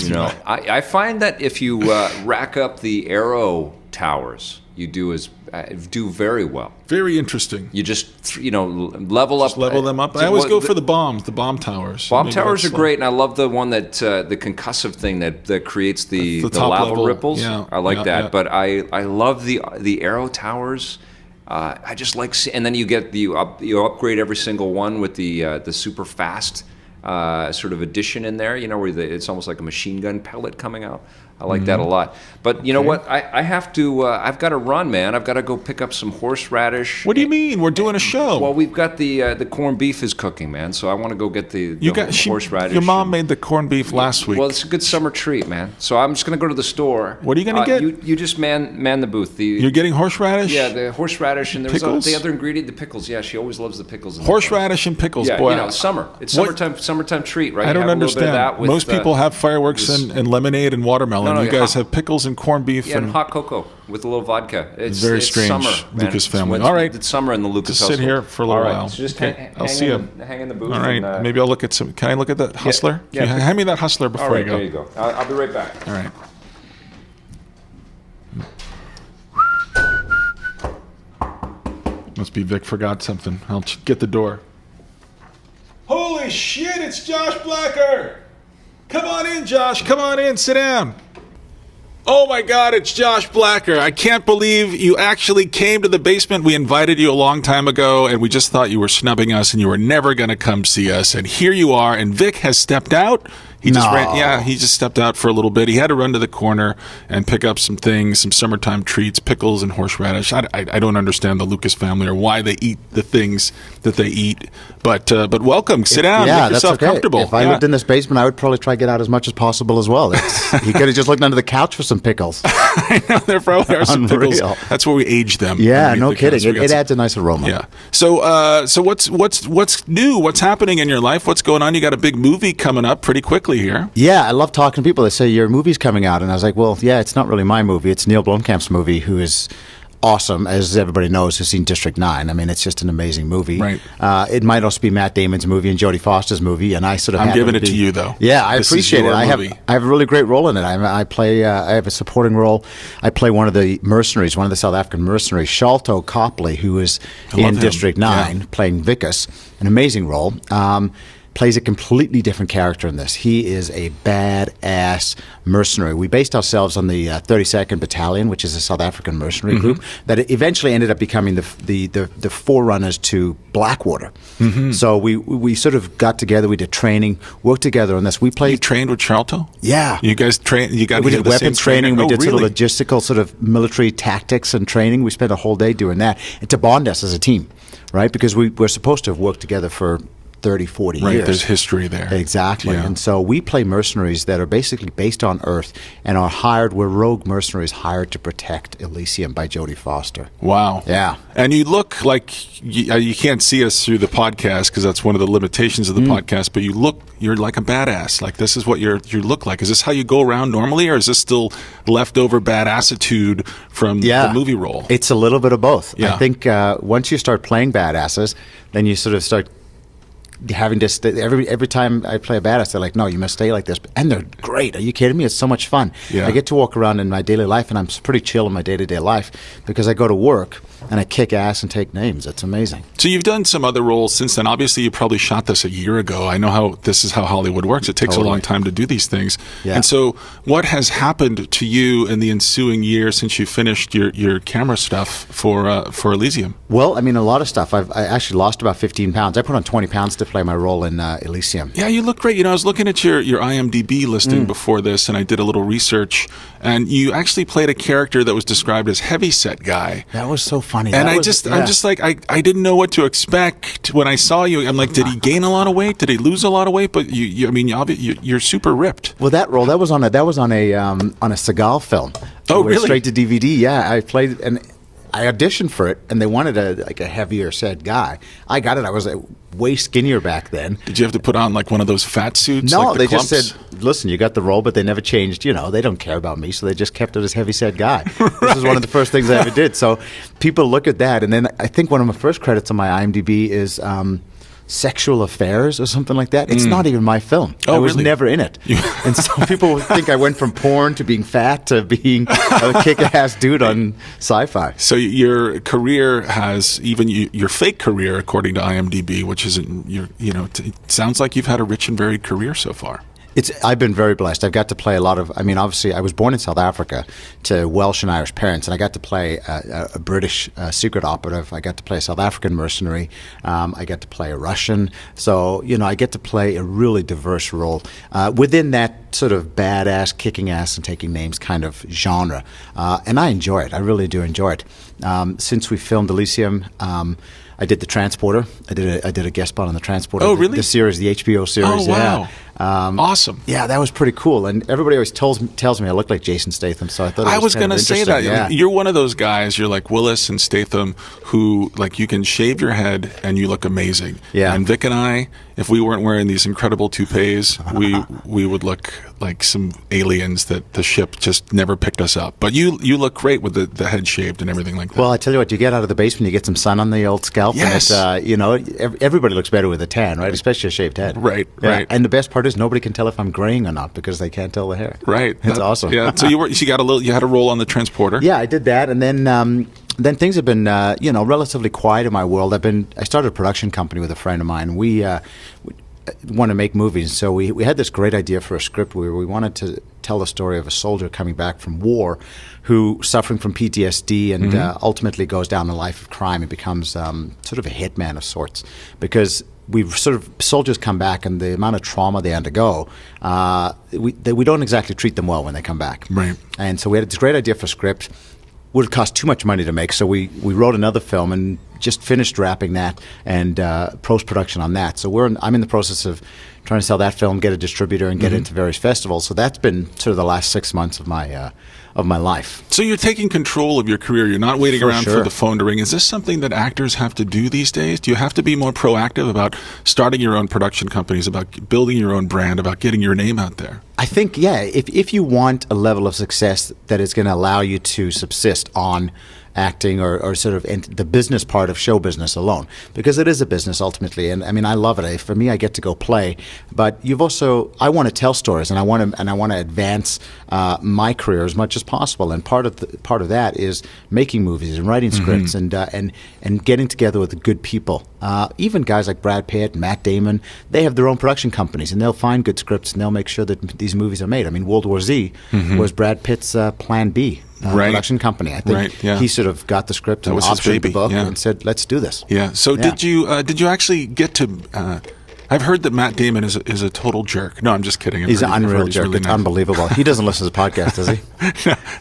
I find that if you rack up the arrow towers, you do very well. Very interesting. You just level up. Level them up. I always go for the bomb towers. Bomb towers are great, and I love the one that the concussive thing that creates the lava level ripples. Yeah, I like that. Yeah. But I love the arrow towers. I just like, and then you upgrade every single one with the super fast sort of addition in there. Where it's almost like a machine gun pellet coming out. I like that a lot. But you know what? I have to, I've got to run, man. I've got to go pick up some horseradish. What do you mean? We're doing a show. Well, we've got the corned beef is cooking, man. So I want to go get the horseradish. Your mom made the corned beef last week. Well, it's a good summer treat, man. So I'm just going to go to the store. What are you going to get? You just man the booth. You're getting horseradish? Yeah, the horseradish. And there was the other ingredient, the pickles. Yeah, she always loves the pickles. Horseradish and pickles, yeah, boy. Summer. It's summertime treat, right? I don't understand. Most people have fireworks and lemonade and watermelon. You guys have pickles and corned beef and hot cocoa with a little vodka. It's very strange. Summer, Lucas family. All right, it's summer in the Lucas household. Sit here for a little while. So just I'll see you. Hang in the booth. All right. And, maybe I'll look at some. Can I look at that Hustler? Yeah. Hand me that Hustler before I go. There you go. I'll be right back. All right. Must be Vic forgot something. I'll get the door. Holy shit! It's Josh Blacker. Come on in, Josh. Come on in. Sit down. Oh my God, it's Josh Blacker. I can't believe you actually came to the basement. We invited you a long time ago, and we just thought you were snubbing us and you were never going to come see us. And here you are, and Vic has stepped out. He just stepped out for a little bit. He had to run to the corner and pick up some things, some summertime treats, pickles and horseradish. I don't understand the Lucas family or why they eat the things that they eat. But welcome. Sit down. Yeah, make yourself that's okay. comfortable. If I lived in this basement, I would probably try to get out as much as possible as well. You could have just looked under the couch for some pickles. I know, there probably are some pickles. That's where we age them. Yeah, no kidding. It adds a nice aroma. Yeah. So what's new? What's happening in your life? What's going on? You got a big movie coming up pretty quickly here. Yeah, I love talking to people. They say your movie's coming out, and I was like, well, yeah, it's not really my movie. It's Neil Blomkamp's movie, who is awesome, as everybody knows who's seen District 9. I mean, it's just an amazing movie. Right. It might also be Matt Damon's movie and Jodie Foster's movie, and I sort of I'm giving it to you, though. Yeah, I appreciate it. I have a really great role in it. I have a supporting role. I play one of the mercenaries, one of the South African mercenaries, Shalto Copley, who is in District 9, playing Vicus, an amazing role. Plays a completely different character in this. He is a badass mercenary. We based ourselves on the 32nd Battalion, which is a South African mercenary group that eventually ended up becoming the forerunners to Blackwater. So we sort of got together. We did training, worked together on this. You trained with Charlton? Yeah. You guys trained? We did weapons training. We did sort of logistical sort of military tactics and training. We spent a whole day doing that, and to bond us as a team, right? Because we're supposed to have worked together for 30, 40 years. Right, there's history there. Exactly. Yeah. And so we play mercenaries that are basically based on Earth and are hired, we're rogue mercenaries hired to protect Elysium by Jodie Foster. Wow. Yeah. And you look like, you can't see us through the podcast because that's one of the limitations of the podcast, but you're like a badass. Like, this is what you look like. Is this how you go around normally, or is this still leftover badassitude from the movie role? It's a little bit of both. Yeah. I think once you start playing badasses, then you sort of start having to stay. Every time I play a badass, they're like, no, you must stay like this. And they're great. Are you kidding me? It's so much fun. Yeah. I get to walk around in my daily life, and I'm pretty chill in my day-to-day life because I go to work and I kick ass and take names. It's amazing. So you've done some other roles since then. Obviously, you probably shot this a year ago. I know this is how Hollywood works. It takes a long time to do these things. Yeah. And so what has happened to you in the ensuing year since you finished your camera stuff for Elysium? Well, I mean, a lot of stuff. I actually lost about 15 pounds. I put on 20 pounds to play my role in Elysium. Yeah, you look great. You know, I was looking at your IMDb listing before this, and I did a little research, and you actually played a character that was described as heavyset guy. That was so funny. And I'm just like, I didn't know what to expect when I saw you. I'm like, did he gain a lot of weight? Did he lose a lot of weight? But you're super ripped. Well, that role that was on a Seagal film. Oh, really? Straight to DVD. Yeah, I played and I auditioned for it, and they wanted a heavier set guy. I got it. I was way skinnier back then. Did you have to put on like one of those fat suits? No, like they clumps? just said, listen, you got the role, but they never changed. You know, they don't care about me, so they just kept it as heavy set guy. Right. This was one of the first things I ever did. So people look at that, and then I think one of my first credits on my IMDb is Sexual Affairs or something like that. It's not even my film. Oh, I was really? never in it. And so people think I went from porn to being fat to being a kick-ass dude on sci-fi. So your career has, even your fake career, according to IMDb, which isn't it sounds like you've had a rich and varied career so far. I've been very blessed. I've got to play a lot of, obviously I was born in South Africa to Welsh and Irish parents, and I got to play a British secret operative. I got to play a South African mercenary. I got to play a Russian. So, I get to play a really diverse role within that sort of badass, kicking ass and taking names kind of genre. And I enjoy it. I really do enjoy it. Since we filmed Elysium, I did The Transporter. I did a guest spot on The Transporter. Oh, really? The series, the HBO series. Oh, wow. Yeah. Awesome. Yeah, that was pretty cool. And everybody always tells me I look like Jason Statham, so I thought I was going to say that. Yeah. You're one of those guys, you're like Willis and Statham, who, like, you can shave your head and you look amazing. Yeah. And Vic and I, if we weren't wearing these incredible toupees, we would look like some aliens that the ship just never picked us up. But you look great with the head shaved and everything like that. Well, I tell you what, you get out of the basement, you get some sun on the old scalp, yes. and everybody looks better with a tan, right? Especially a shaved head. Right, yeah. right. And the best part is nobody can tell if I'm graying or not because they can't tell the hair. Right. It's awesome. Yeah. So you had a role on The Transporter. Yeah, I did that, and then things have been relatively quiet in my world. I started a production company with a friend of mine. We want to make movies, so we had this great idea for a script where we wanted to tell the story of a soldier coming back from war who suffering from PTSD and ultimately goes down a life of crime and becomes sort of a hitman of sorts, because soldiers come back and the amount of trauma they undergo, we don't exactly treat them well when they come back. Right. And so we had this great idea for a script. Would have cost too much money to make, so we wrote another film and just finished wrapping that and post-production on that. So I'm in the process of trying to sell that film, get a distributor, and get into various festivals. So that's been sort of the last 6 months of my life. So you're taking control of your career. You're not waiting around sure. for the phone to ring. Is this something that actors have to do these days? Do you have to be more proactive about starting your own production companies, about building your own brand, about getting your name out there? I think, yeah, if you want a level of success that is going to allow you to subsist on acting or sort of the business part of show business alone, because it is a business ultimately, and I love it. For me, I get to go play, but I want to tell stories, and I want to advance my career as much as possible, and part of that is making movies and writing scripts and getting together with good people. Even guys like Brad Pitt, Matt Damon, they have their own production companies, and they'll find good scripts and they'll make sure that these movies are made. World War Z was Brad Pitt's Plan B. Production company. I think he sort of got the script and optioned the book and said, "Let's do this." Yeah. So did you actually get to I've heard that Matt Damon is a total jerk. No, I'm just kidding. He's an unreal jerk. Really it's nice. Unbelievable. He doesn't listen to the podcast, does he?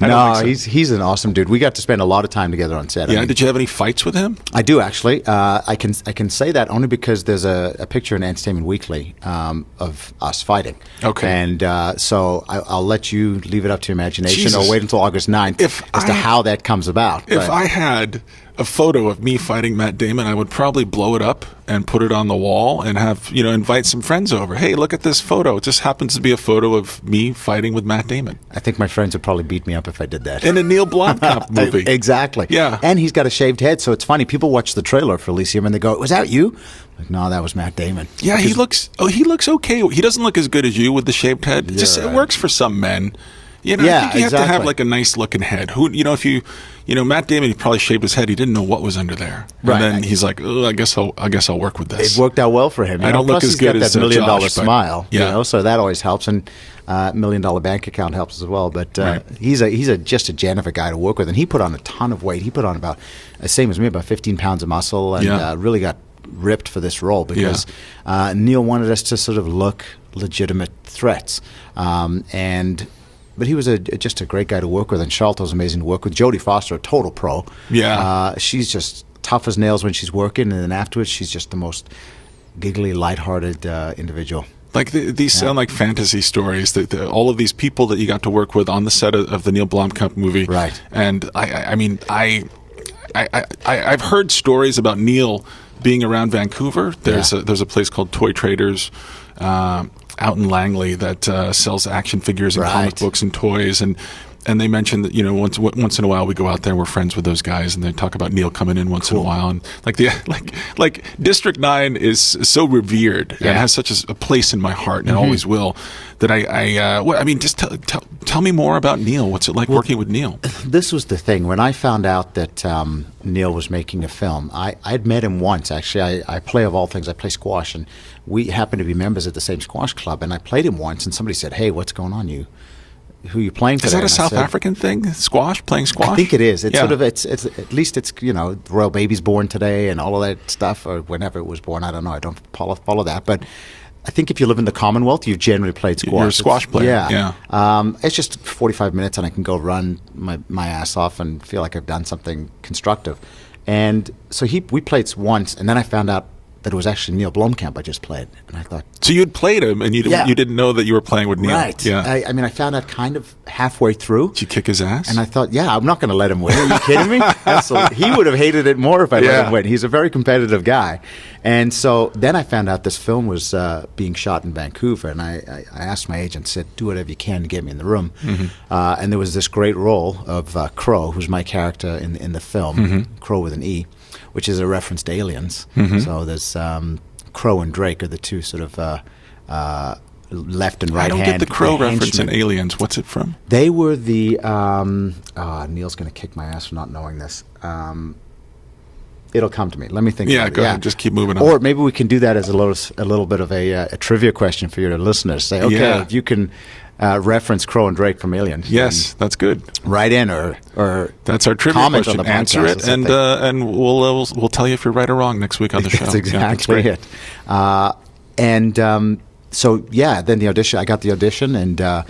No, he's an awesome dude. We got to spend a lot of time together on set. Yeah. Did you have any fights with him? I do, actually. I can say that only because there's a picture in Entertainment Weekly of us fighting. Okay. And so I'll let you leave it up to your imagination, or wait until August 9th as to how that comes about. If I had a photo of me fighting Matt Damon, I would probably blow it up and put it on the wall and have, invite some friends over. Hey, look at this photo. It just happens to be a photo of me fighting with Matt Damon. I think my friends would probably beat me up if I did that. In a Neil Blomkamp movie. Exactly. Yeah. And he's got a shaved head, so it's funny. People watch the trailer for Elysium and they go, "Was that you?" Like, no, that was Matt Damon. Yeah, he looks okay. He doesn't look as good as you with the shaved head. It works for some men. I think you have to have like a nice looking head. Matt Damon, he probably shaved his head. He didn't know what was under there. Right. And then he's like, I guess I'll work with this. It worked out well for him. I don't look as good as that $1 million Josh, smile. Yeah. So that always helps, and $1 million bank account helps as well. But right. he's just a gem of a guy to work with, and he put on a ton of weight. He put on about same as me, about 15 pounds of muscle, and really got ripped for this role because Neil wanted us to sort of look legitimate threats, But he was just a great guy to work with, and Sholto's amazing to work with. Jodie Foster, a total pro. Yeah. She's just tough as nails when she's working, and then afterwards she's just the most giggly, lighthearted individual. Like these sound like fantasy stories. That all of these people that you got to work with on the set of the Neil Blomkamp movie. Right. And I've heard stories about Neil being around Vancouver. There's a place called Toy Traders out in Langley that sells action figures and comic books and toys, and they mentioned that once in a while we go out there, we're friends with those guys, and they talk about Neil coming in once in a while, and like District 9 is so revered and has such a place in my heart, and it always will, that just tell me more about Neil. What's it like working with Neil? This was the thing. When I found out that Neil was making a film, I'd met him once, actually. I play, of all things, I play squash, and we happen to be members at the same squash club, and I played him once, and somebody said, "Hey, what's going on? Who are you playing today?" Is that a South African thing? Playing squash? I think it is. It's sort of it's at least it's the royal baby's born today and all of that stuff, or whenever it was born. I don't know. I don't follow that, but I think if you live in the Commonwealth, you've generally played squash. You're a squash player. Yeah. It's just 45 minutes, and I can go run my ass off and feel like I've done something constructive. And so we played once, and then I found out that it was actually Neil Blomkamp I just played, and I thought. So you had played him, and you didn't know that you were playing with Neil. Right. Yeah. I found out kind of halfway through. Did you kick his ass? And I thought, I'm not going to let him win. Are you kidding me? Absolutely. He would have hated it more if I let him win. He's a very competitive guy. And so then I found out this film was being shot in Vancouver, and I asked my agent, said, "Do whatever you can to get me in the room." Mm-hmm. And there was this great role of Crow, who's my character in the film, Crow with an E, which is a reference to Aliens. Mm-hmm. So there's Crow and Drake are the two sort of left and right hand. I don't get the Crow reference in Aliens. What's it from? They were the Neil's going to kick my ass for not knowing this. It'll come to me. Let me think. Yeah, go ahead. Just keep moving on. Or maybe we can do that as a little bit of a trivia question for your listeners. Say, okay, if you can reference Crow and Drake from Aliens. Yes, that's good. Write in or that's our trivia question. Answer it, and we'll tell you if you're right or wrong next week on the show. That's exactly it. Then the audition. I got the audition and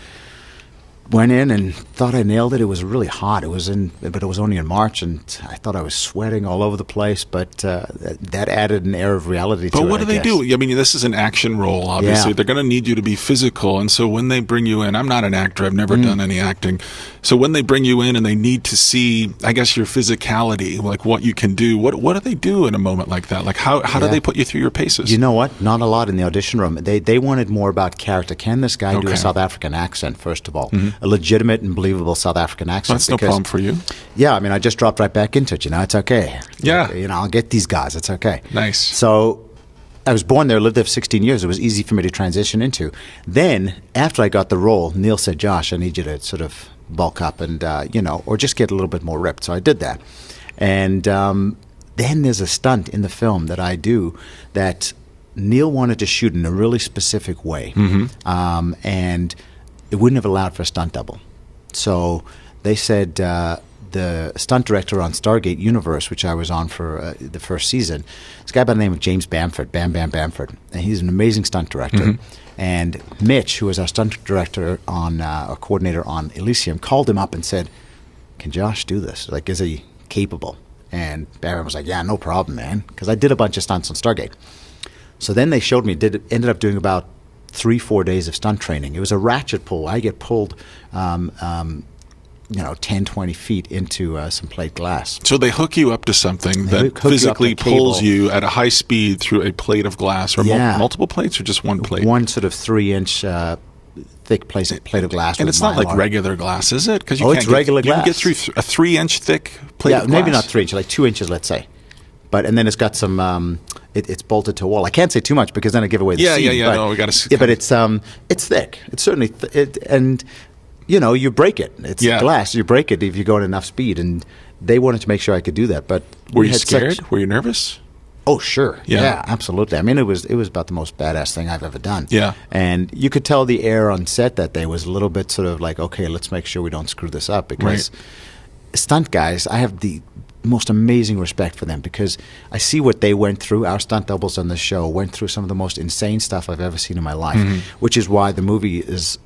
went in and thought I nailed it. It was really hot. But it was only in March, and I thought I was sweating all over the place. But that added an air of reality to it. But what do they do? I mean, this is an action role, obviously. Yeah. They're going to need you to be physical. And so when they bring you in, I'm not an actor. I've never done any acting. So when they bring you in and they need to see, I guess, your physicality, like what you can do, what do they do in a moment like that? Like how do they put you through your paces? You know what? Not a lot in the audition room. They wanted more about character. Can this guy do a South African accent, first of all? Mm-hmm. A legitimate and believable South African accent. That's no problem for you. Yeah, I mean, I just dropped right back into it. It's okay. Yeah. I'll get these guys. It's okay. Nice. So I was born there, lived there for 16 years. It was easy for me to transition into. Then, after I got the role, Neil said, "Josh, I need you to sort of bulk up and, or just get a little bit more ripped." So I did that. And then there's a stunt in the film that I do that Neil wanted to shoot in a really specific way. Mm-hmm. And it wouldn't have allowed for a stunt double. So they said, the stunt director on Stargate Universe, which I was on for the first season. This guy by the name of James Bamford, Bam Bamford, and he's an amazing stunt director. And Mitch, who was our stunt director on or coordinator on Elysium, called him up and said, "Can Josh do this? Like, is he capable?" And Bam was like, "Yeah, no problem, man," because I did a bunch of stunts on Stargate. So then they showed me, ended up doing about 3-4 days of stunt training. It was a ratchet pull. I get pulled 10, 20 feet into some plate glass. So they hook you up to something that physically pulls you at a high speed through a plate of glass, or multiple plates, or just one plate? One sort of 3-inch thick plate of glass. And it's not like regular glass, is it? Because it's regular glass. You can get through a 3-inch thick plate of glass. Yeah, maybe not 3 inches, like 2 inches, let's say. And then it's got some. It's bolted to a wall. I can't say too much because then I give away the scene. Yeah. No, we got to. Yeah, but it's thick. It's certainly and you break it. It's glass. You break it if you go at enough speed. And they wanted to make sure I could do that. But were you scared? Were you nervous? Oh, sure. Yeah, absolutely. I mean, it was about the most badass thing I've ever done. Yeah. And you could tell the air on set that day was a little bit sort of like, okay, let's make sure we don't screw this up, because stunt guys, I have the most amazing respect for them, because I see what they went through. Our stunt doubles on the show went through some of the most insane stuff I've ever seen in my life, which is why the movie is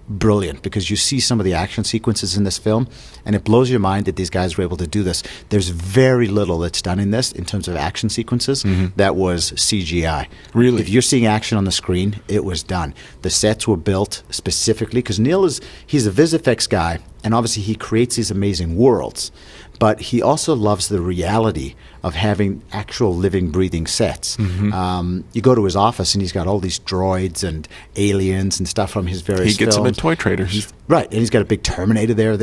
brilliant, because you see some of the action sequences in this film and it blows your mind that these guys were able to do this. There's very little that's done in this in terms of action sequences that was CGI. Really? If you're seeing action on the screen, it was done. The sets were built specifically because he's a VisFX guy, and obviously he creates these amazing worlds, but he also loves the reality of having actual living, breathing sets. You go to his office and he's got all these droids and aliens and stuff from his various films. He gets them at Toy Traders. Right, and he's got a big Terminator there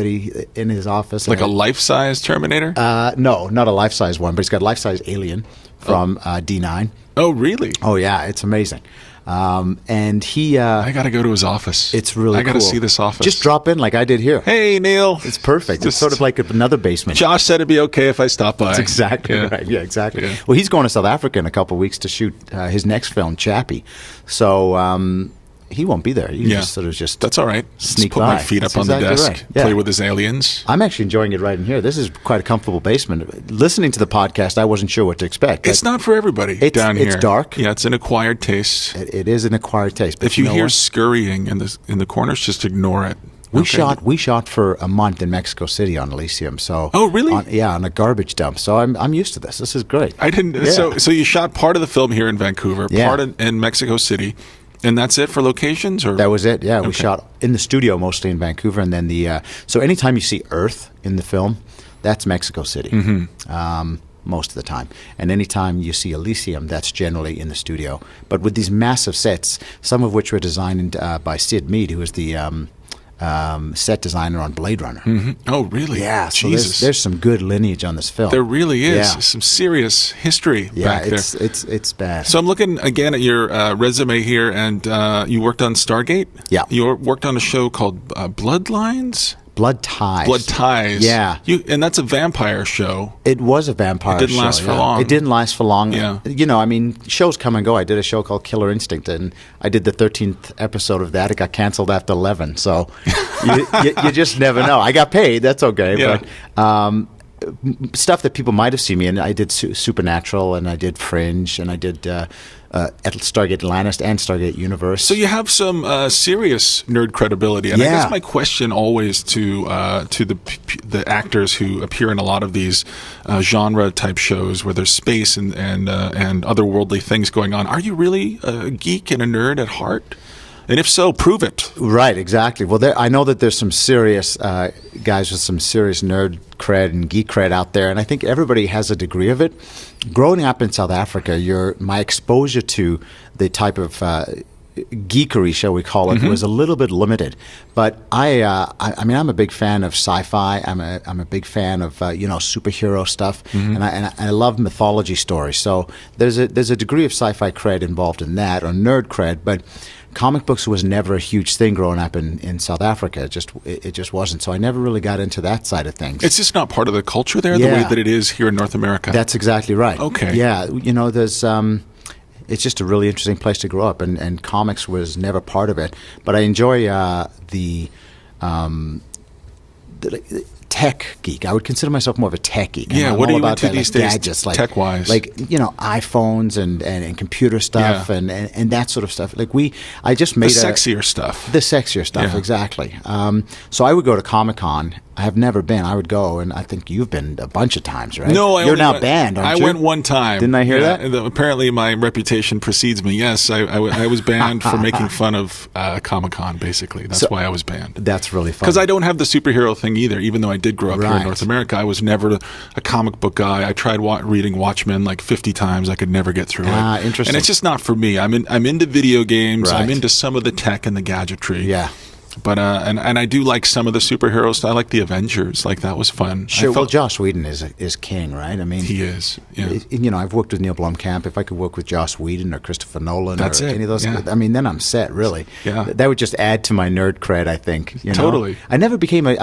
in his office. Like a life-size Terminator? No, not a life-size one, but he's got a life-size alien from D9. Oh, really? Oh, yeah, it's amazing. And he... I got to go to his office. It's really cool. I got to see this office. Just drop in like I did here. Hey, Neil. It's perfect. It's sort of like another basement. Josh said it'd be okay if I stopped by. That's exactly right. Yeah, exactly. Yeah. Well, he's going to South Africa in a couple of weeks to shoot his next film, Chappie. So he won't be there. You just sort of That's all right. Sneak put by. my feet That's up on the exactly desk, right. Yeah. play with his aliens. I'm actually enjoying it right in here. This is quite a comfortable basement. Listening to the podcast, I wasn't sure what to expect. It's not for everybody down here. It's dark. Yeah, it's an acquired taste. It is an acquired taste. But if you hear scurrying in the corners, just ignore it. We shot for a month in Mexico City on Elysium. So oh, really? On a garbage dump. So I'm used to this. This is great. I didn't. Yeah. So you shot part of the film here in Vancouver, part in Mexico City. And that's it for locations, or that was it? Yeah, we shot in the studio mostly in Vancouver, and then so anytime you see Earth in the film, that's Mexico City most of the time. And anytime you see Elysium, that's generally in the studio. But with these massive sets, some of which were designed by Sid Mead, who was the set designer on Blade Runner. Oh, really? Yeah. So Jesus. there's some good lineage on this film. There really is some serious history back there. It's bad. So I'm looking again at your resume here, and you worked on Stargate. Yeah. You worked on a show called Bloodlines. Blood Ties. Blood Ties. Yeah. And that's a vampire show. It was a vampire show. It didn't last for long. It didn't last for long. Yeah. I mean, shows come and go. I did a show called Killer Instinct, and I did the 13th episode of that. It got canceled after 11. So you just never know. I got paid. That's okay. Yeah. But stuff that people might have seen me in, I did Supernatural, and I did Fringe, and I did Stargate Atlantis and Stargate Universe. So you have some serious nerd credibility, and I guess my question always to the actors who appear in a lot of these genre type shows where there's space and otherworldly things going on. Are you really a geek and a nerd at heart? And if so, prove it. Right, exactly. Well, I know that there's some serious guys with some serious nerd cred and geek cred out there, and I think everybody has a degree of it. Growing up in South Africa, my exposure to the type of geekery, shall we call it, was a little bit limited. But I mean, I'm a big fan of sci-fi. I'm a big fan of superhero stuff, and I love mythology stories. So there's a degree of sci-fi cred involved in that, or nerd cred, but comic books was never a huge thing growing up in South Africa. It just wasn't. So I never really got into that side of things. It's just not part of the culture there, the way that it is here in North America. That's exactly right. Okay. Yeah, there's it's just a really interesting place to grow up, and comics was never part of it. But I enjoy the tech geek. I would consider myself more of a tech geek. Yeah, I'm what are all you about into that, these like days, gadgets, like tech-wise? Like, iPhones and computer stuff and that sort of stuff. Like I just made the sexier stuff. The sexier stuff, exactly. So I would go to Comic-Con. I have never been. I would go, and I think you've been a bunch of times, right? No, you're now banned, aren't you? I went one time. Didn't I hear that? Apparently, my reputation precedes me. Yes, I was banned for making fun of Comic-Con. Basically, that's why I was banned. That's really fun. Because I don't have the superhero thing either. Even though I did grow up here in North America, I was never a comic book guy. I tried reading Watchmen like 50 times. I could never get through it. Interesting. And it's just not for me. I'm into video games. Right. I'm into some of the tech and the gadgetry. Yeah. But and I do like some of the superheroes. I like the Avengers. Like, that was fun. Sure. Well, Joss Whedon is king, right? I mean, he is. Yeah. I've worked with Neil Blomkamp. If I could work with Joss Whedon or Christopher Nolan or any of those, yeah. I mean, then I'm set. Really. Yeah. That would just add to my nerd cred, I think. Totally. I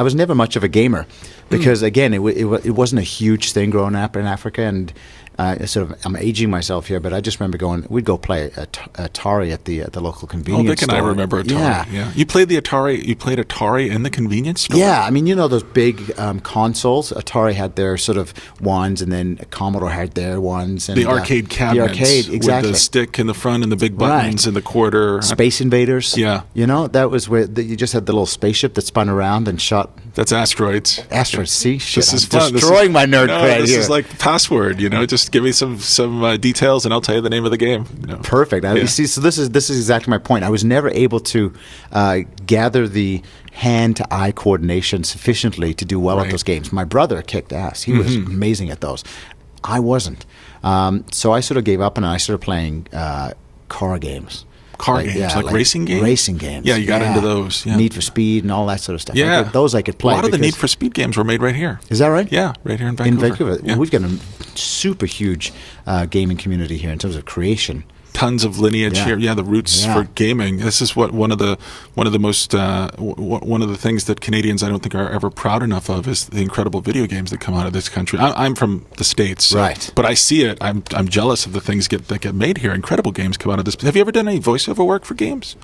was never much of a gamer because again, it wasn't a huge thing growing up in Africa, and I'm aging myself here, but I just remember we'd go play Atari at the local convenience store. Vic and I remember Atari. Yeah. You played Atari in the convenience store? Yeah, I mean, those big consoles. Atari had their sort of ones, and then Commodore had their ones. And the arcade cabinets. The arcade, exactly. With the stick in the front and the big buttons and the quarter. Space Invaders. Yeah. That was where you just had the little spaceship that spun around and shot. That's Asteroids. Asteroids. See? Shit, this is fun. Destroying my nerd cred here. This is like the password, Just give me some details and I'll tell you the name of the game. Perfect. You see, so this is exactly my point. I was never able to gather the hand-to-eye coordination sufficiently to do well at those games. My brother kicked ass. He was amazing at those. I wasn't. So I sort of gave up and I started playing car games. Games, like racing games? Racing games. Yeah, you got into those. Yeah. Need for Speed and all that sort of stuff. Yeah. Those I could play. A lot of the Need for Speed games were made right here. Is that right? Yeah, right here in Vancouver. Yeah. Well, we've got a super huge gaming community here in terms of creation. Tons of lineage here. Yeah, the roots for gaming. This is one of the things that Canadians I don't think are ever proud enough of is the incredible video games that come out of this country. I'm from the States, right? But I see it. I'm jealous of the things that get made here. Incredible games come out of this. Have you ever done any voiceover work for games?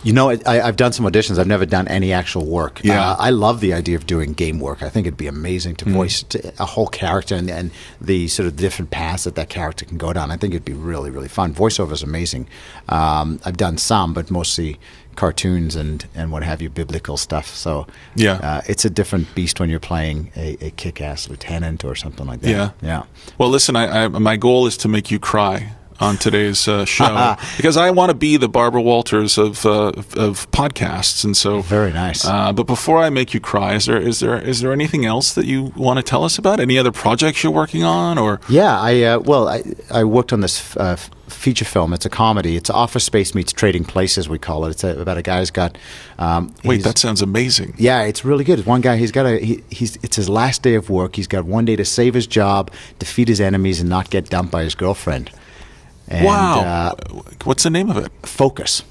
I've done some auditions. I've never done any actual work. Yeah. I love the idea of doing game work. I think it'd be amazing to voice a whole character and the sort of different paths that character can go down. I think it'd be really, really fun. Voiceover is amazing. I've done some, but mostly cartoons and what have you, biblical stuff. So it's a different beast when you're playing a kick-ass lieutenant or something like that. Yeah. Well, listen, my goal is to make you cry on today's show because I want to be the Barbara Walters of podcasts, and so very nice. But before I make you cry, is there anything else that you want to tell us about? Any other projects you're working on? Or I worked on this feature film. It's a comedy. It's Office Space meets Trading Places, we call it. It's about a guy who's got. Wait, that sounds amazing. Yeah, it's really good. It's one guy. It's his last day of work. He's got one day to save his job, defeat his enemies, and not get dumped by his girlfriend. And, wow. What's the name of it? Focus.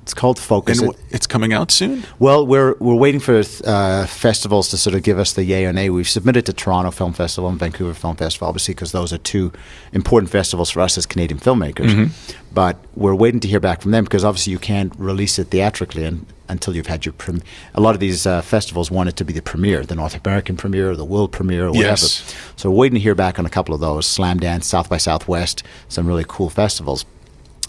It's called Focus. And it's coming out soon? Well, we're waiting for festivals to sort of give us the yay or nay. We've submitted to Toronto Film Festival and Vancouver Film Festival, obviously, because those are two important festivals for us as Canadian filmmakers. But we're waiting to hear back from them because obviously you can't release it theatrically until you've had your premiere. A lot of these festivals want it to be the premiere, the North American premiere or the world premiere or whatever. Yes. So we're waiting to hear back on a couple of those. Slam Dance, South by Southwest, some really cool festivals.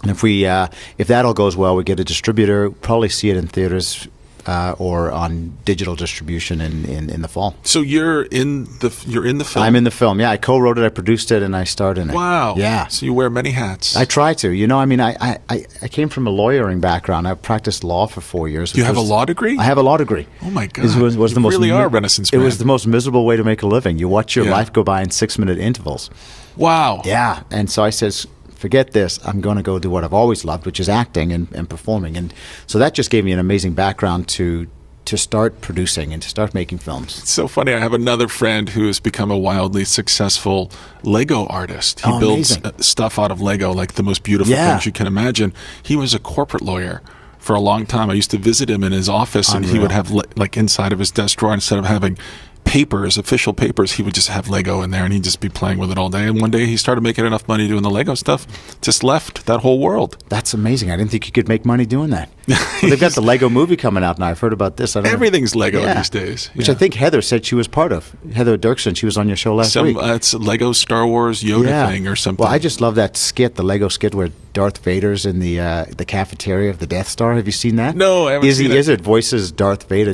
And if that all goes well, we get a distributor, probably see it in theaters or on digital distribution in the fall. So you're in the film? I'm in the film. Yeah, I co-wrote it, I produced it, and I starred in it. Wow. Yeah. So you wear many hats. I try to. I came from a lawyering background. I practiced law for 4 years. You have a law degree? I have a law degree. Oh my God! You really are a Renaissance man. It was the most miserable way to make a living. You watch your life go by in 6-minute intervals. Wow. Yeah, and so I says, forget this. I'm going to go do what I've always loved, which is acting and performing. And so that just gave me an amazing background to start producing and to start making films. It's so funny. I have another friend who has become a wildly successful Lego artist. He builds stuff out of Lego, like the most beautiful things you can imagine. He was a corporate lawyer for a long time. I used to visit him in his office, and he would have like inside of his desk drawer, instead of having papers, official papers, he would just have Lego in there and he'd just be playing with it all day. And one day he started making enough money doing the Lego stuff, just left that whole world. That's amazing. I didn't think you could make money doing that. Well, they've got the Lego movie coming out now. I've heard about this. Everything's Lego these days. Which I think Heather said she was part of. Heather Dirksen, she was on your show last week. It's a Lego Star Wars Yoda thing or something. Well, I just love that skit, the Lego skit where Darth Vader's in the cafeteria of the Death Star. Have you seen that? No, I haven't seen it. Izzard voices Darth Vader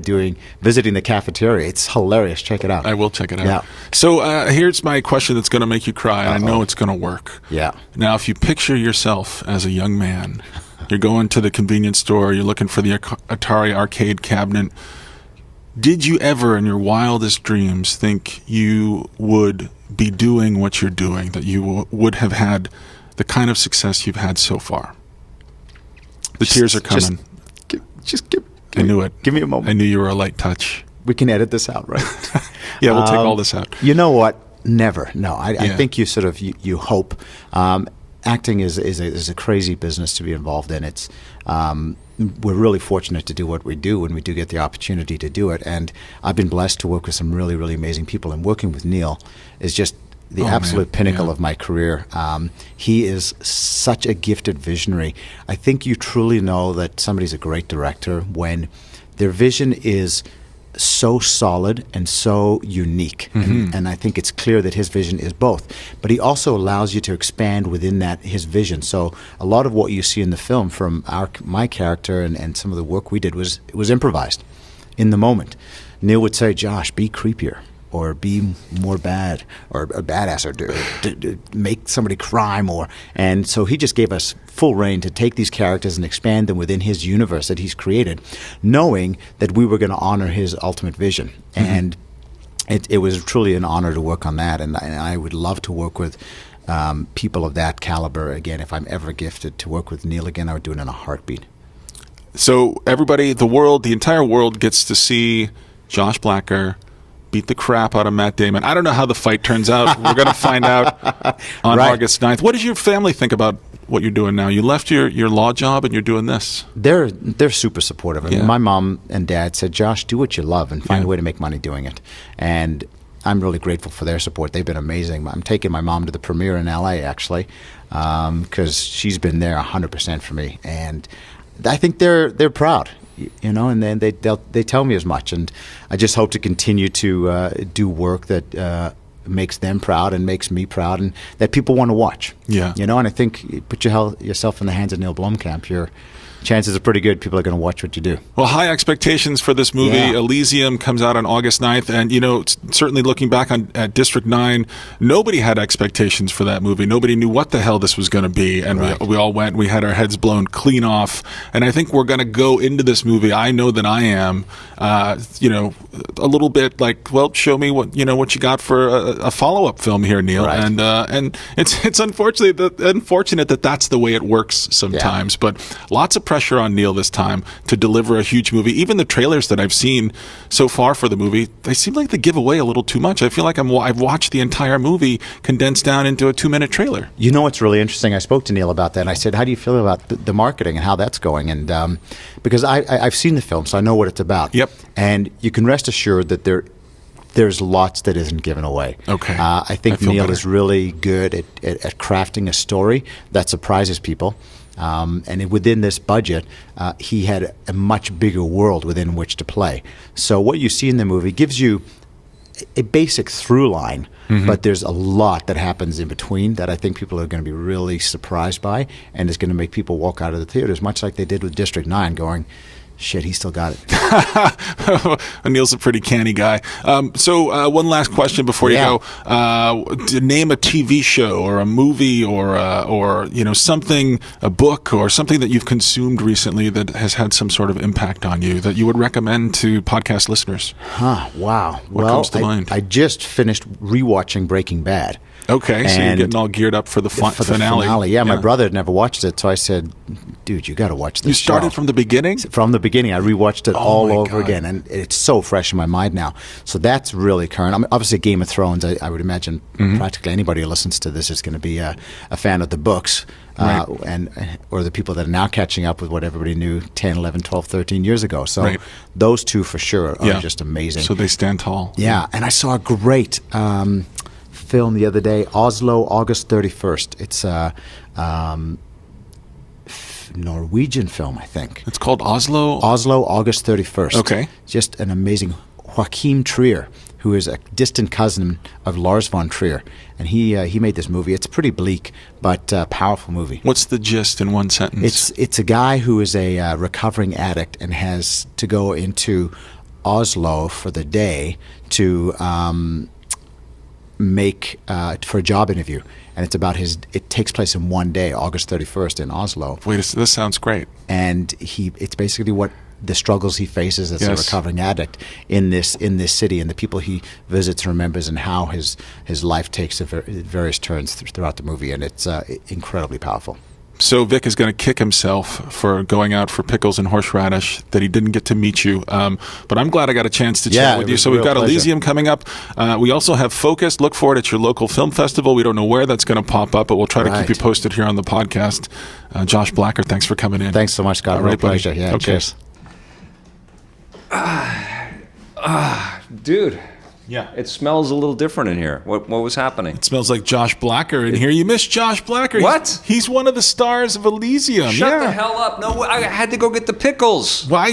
visiting the cafeteria. It's hilarious. Check it out. I will check it out. Yeah. So here's my question that's going to make you cry. I know it's going to work. Yeah. Now, if you picture yourself as a young man, you're going to the convenience store, you're looking for the Atari arcade cabinet. Did you ever, in your wildest dreams, think you would be doing what you're doing, that you would have had the kind of success you've had so far? The tears are coming. I knew it. Give me a moment. I knew you were a light touch. We can edit this out, right? Yeah, we'll take all this out. You know what? Never. No, I think you sort of you hope. Acting is a crazy business to be involved in. It's we're really fortunate to do what we do when we do get the opportunity to do it. And I've been blessed to work with some really, really amazing people. And working with Neil is just the absolute pinnacle of my career. He is such a gifted visionary. I think you truly know that somebody's a great director when their vision is so solid and so unique. And I think it's clear that his vision is both. But he also allows you to expand within his vision. So a lot of what you see in the film from my character and some of the work we did was improvised in the moment. Neil would say, Josh, be creepier, or be more bad, or a badass, or make somebody cry more. And so he just gave us full reign to take these characters and expand them within his universe that he's created, knowing that we were going to honor his ultimate vision. And it was truly an honor to work on that. And I would love to work with people of that caliber again. If I'm ever gifted to work with Neil again, I would do it in a heartbeat. So everybody, the entire world gets to see Josh Blacker beat the crap out of Matt Damon. I don't know how the fight turns out. We're going to find out on August 9th. What does your family think about what you're doing now? You left your law job and you're doing this. They're super supportive. I mean, my mom and dad said, Josh, do what you love and find a way to make money doing it. And I'm really grateful for their support. They've been amazing. I'm taking my mom to the premiere in LA, actually, because she's been there 100% for me. And I think they're proud. And then they tell me as much, and I just hope to continue to do work that makes them proud and makes me proud, and that people want to watch. Yeah. And I think you put yourself in the hands of Neil Blomkamp, your chances are pretty good people are going to watch what you do. Well, high expectations for this movie. Elysium comes out on August 9th. And, certainly looking back at District 9, nobody had expectations for that movie. Nobody knew what the hell this was going to be. And we all went, we had our heads blown clean off. And I think we're going to go into this movie, I know that I am, a little bit like, well, show me what you got for a follow-up film here, Neil. Right. And it's unfortunate that that's the way it works sometimes. But lots of pressure on Neil this time to deliver a huge movie. Even the trailers that I've seen so far for the movie, they seem like they give away a little too much. I feel like I've watched the entire movie condensed down into a 2-minute trailer. You know what's really interesting? I spoke to Neil about that, and I said, how do you feel about the marketing and how that's going? And because I've seen the film, so I know what it's about. Yep. And you can rest assured that there's lots that isn't given away. Okay. I think Neil is really good at crafting a story that surprises people. And within this budget, he had a much bigger world within which to play. So what you see in the movie gives you a basic through line, but there's a lot that happens in between that I think people are going to be really surprised by, and is going to make people walk out of the theaters, much like they did with District 9, going, shit, he still got it. Neil's a pretty canny guy. So one last question before you go. Name a TV show or a movie or something, a book or something that you've consumed recently that has had some sort of impact on you that you would recommend to podcast listeners. Wow. What comes to mind? I just finished rewatching Breaking Bad. Okay, so you're getting all geared up for the finale. Yeah, my brother had never watched it, so I said, dude, you got to watch this. You started from the beginning? From the beginning. beginning. I rewatched it all over again, and it's so fresh in my mind now. So that's really current. I mean, obviously, Game of Thrones, I would imagine practically anybody who listens to this is going to be a fan of the books. Or the people that are now catching up with what everybody knew 10, 11, 12, 13 years ago. So those two for sure are just amazing. So they stand tall. Yeah, and I saw a great film the other day, Oslo, August 31st. It's a Norwegian film, I think. It's called Oslo? Oslo, August 31st. Okay. Just an amazing Joachim Trier, who is a distant cousin of Lars von Trier. And he made this movie. It's pretty bleak, but powerful movie. What's the gist in one sentence? It's a guy who is a recovering addict and has to go into Oslo for the day to make for a job interview. And it's about it takes place in one day, August 31st in Oslo. Wait, this sounds great. And it's basically what the struggles he faces as a recovering addict in this city, and the people he visits and remembers, and how his life takes various turns throughout the movie, and it's incredibly powerful. So Vic is going to kick himself for going out for pickles and horseradish that he didn't get to meet you. But I'm glad I got a chance to chat with you. So we've got Elysium coming up. We also have Focus. Look for it at your local film festival. We don't know where that's going to pop up, but we'll try to keep you posted here on the podcast. Josh Blacker, thanks for coming in. Thanks so much, Scott. Real pleasure. Yeah, okay. Cheers. Dude. Yeah. It smells a little different in here. What was happening? It smells like Josh Blacker in here. You missed Josh Blacker. What? He's one of the stars of Elysium. Shut the hell up. No, I had to go get the pickles. Why?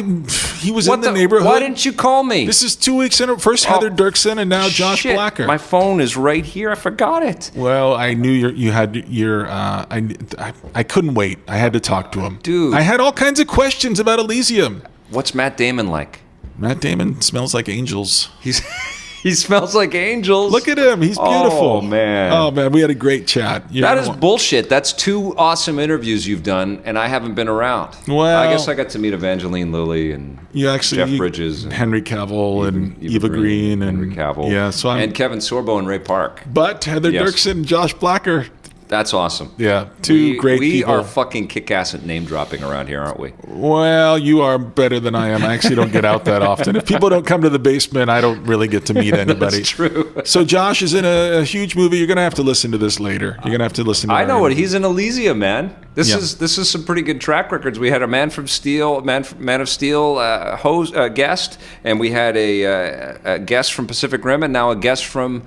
He was in the neighborhood. Why didn't you call me? This is 2 weeks in. First Heather Dirksen and now Josh Blacker. My phone is right here. I forgot it. Well, I knew you had your. I couldn't wait. I had to talk to him. Dude. I had all kinds of questions about Elysium. What's Matt Damon like? Matt Damon smells like angels. He smells like angels. Look at him. He's beautiful. Oh, man. We had a great chat. That is bullshit. That's 2 awesome interviews you've done, and I haven't been around. Well, I guess I got to meet Evangeline Lilly and Jeff Bridges. And Henry Cavill and Eva Green. And Henry Cavill. Yeah, and Kevin Sorbo and Ray Park. But Heather Dirksen and Josh Blacker. That's awesome. Yeah, two great people. We are fucking kick-ass at name-dropping around here, aren't we? Well, you are better than I am. I actually don't get out that often. If people don't come to the basement, I don't really get to meet anybody. That's true. So Josh is in a huge movie. You're going to have to listen to this later. You're going to have to listen to it. I know what. He's in Elysium, man. This is some pretty good track records. We had a Man of Steel guest, and we had a guest from Pacific Rim, and now a guest from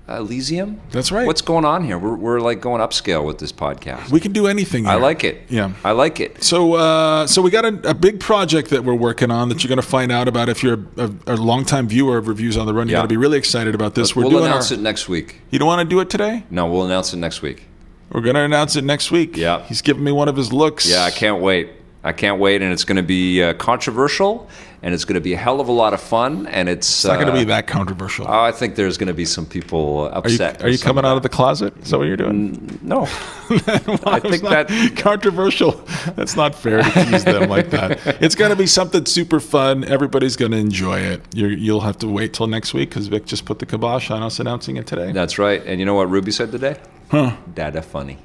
Elysium? That's right. What's going on here? We're like going upscale with this podcast. We can do anything here. I like it. Yeah. I like it. So we got a big project that we're working on that you're going to find out about if you're a longtime viewer of Reviews on the Run. You're going to be really excited about this. We'll announce it next week. You don't want to do it today? No, we'll announce it next week. We're going to announce it next week. Yeah. He's giving me one of his looks. Yeah, I can't wait. And it's going to be controversial, and it's going to be a hell of a lot of fun, and it's not going to be that controversial. I think there's going to be some people upset. Are you coming out of the closet? Is that what you're doing? No. I think that controversial. That's not fair to tease them like that. It's going to be something super fun. Everybody's going to enjoy it. You'll have to wait till next week because Vic just put the kibosh on us announcing it today. That's right. And you know what Ruby said today? Huh? Dada funny.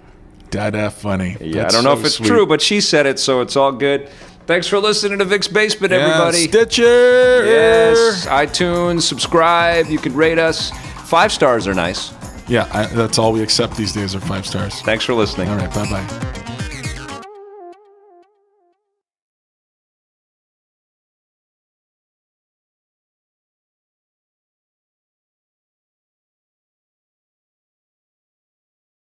Dada funny. Yeah, I don't know if it's true, but she said it, so it's all good. Thanks for listening to Vic's Basement, everybody. Stitcher. Yes, iTunes, subscribe. You can rate us. 5 stars are nice. Yeah, that's all we accept these days are 5 stars. Thanks for listening. All right, bye-bye.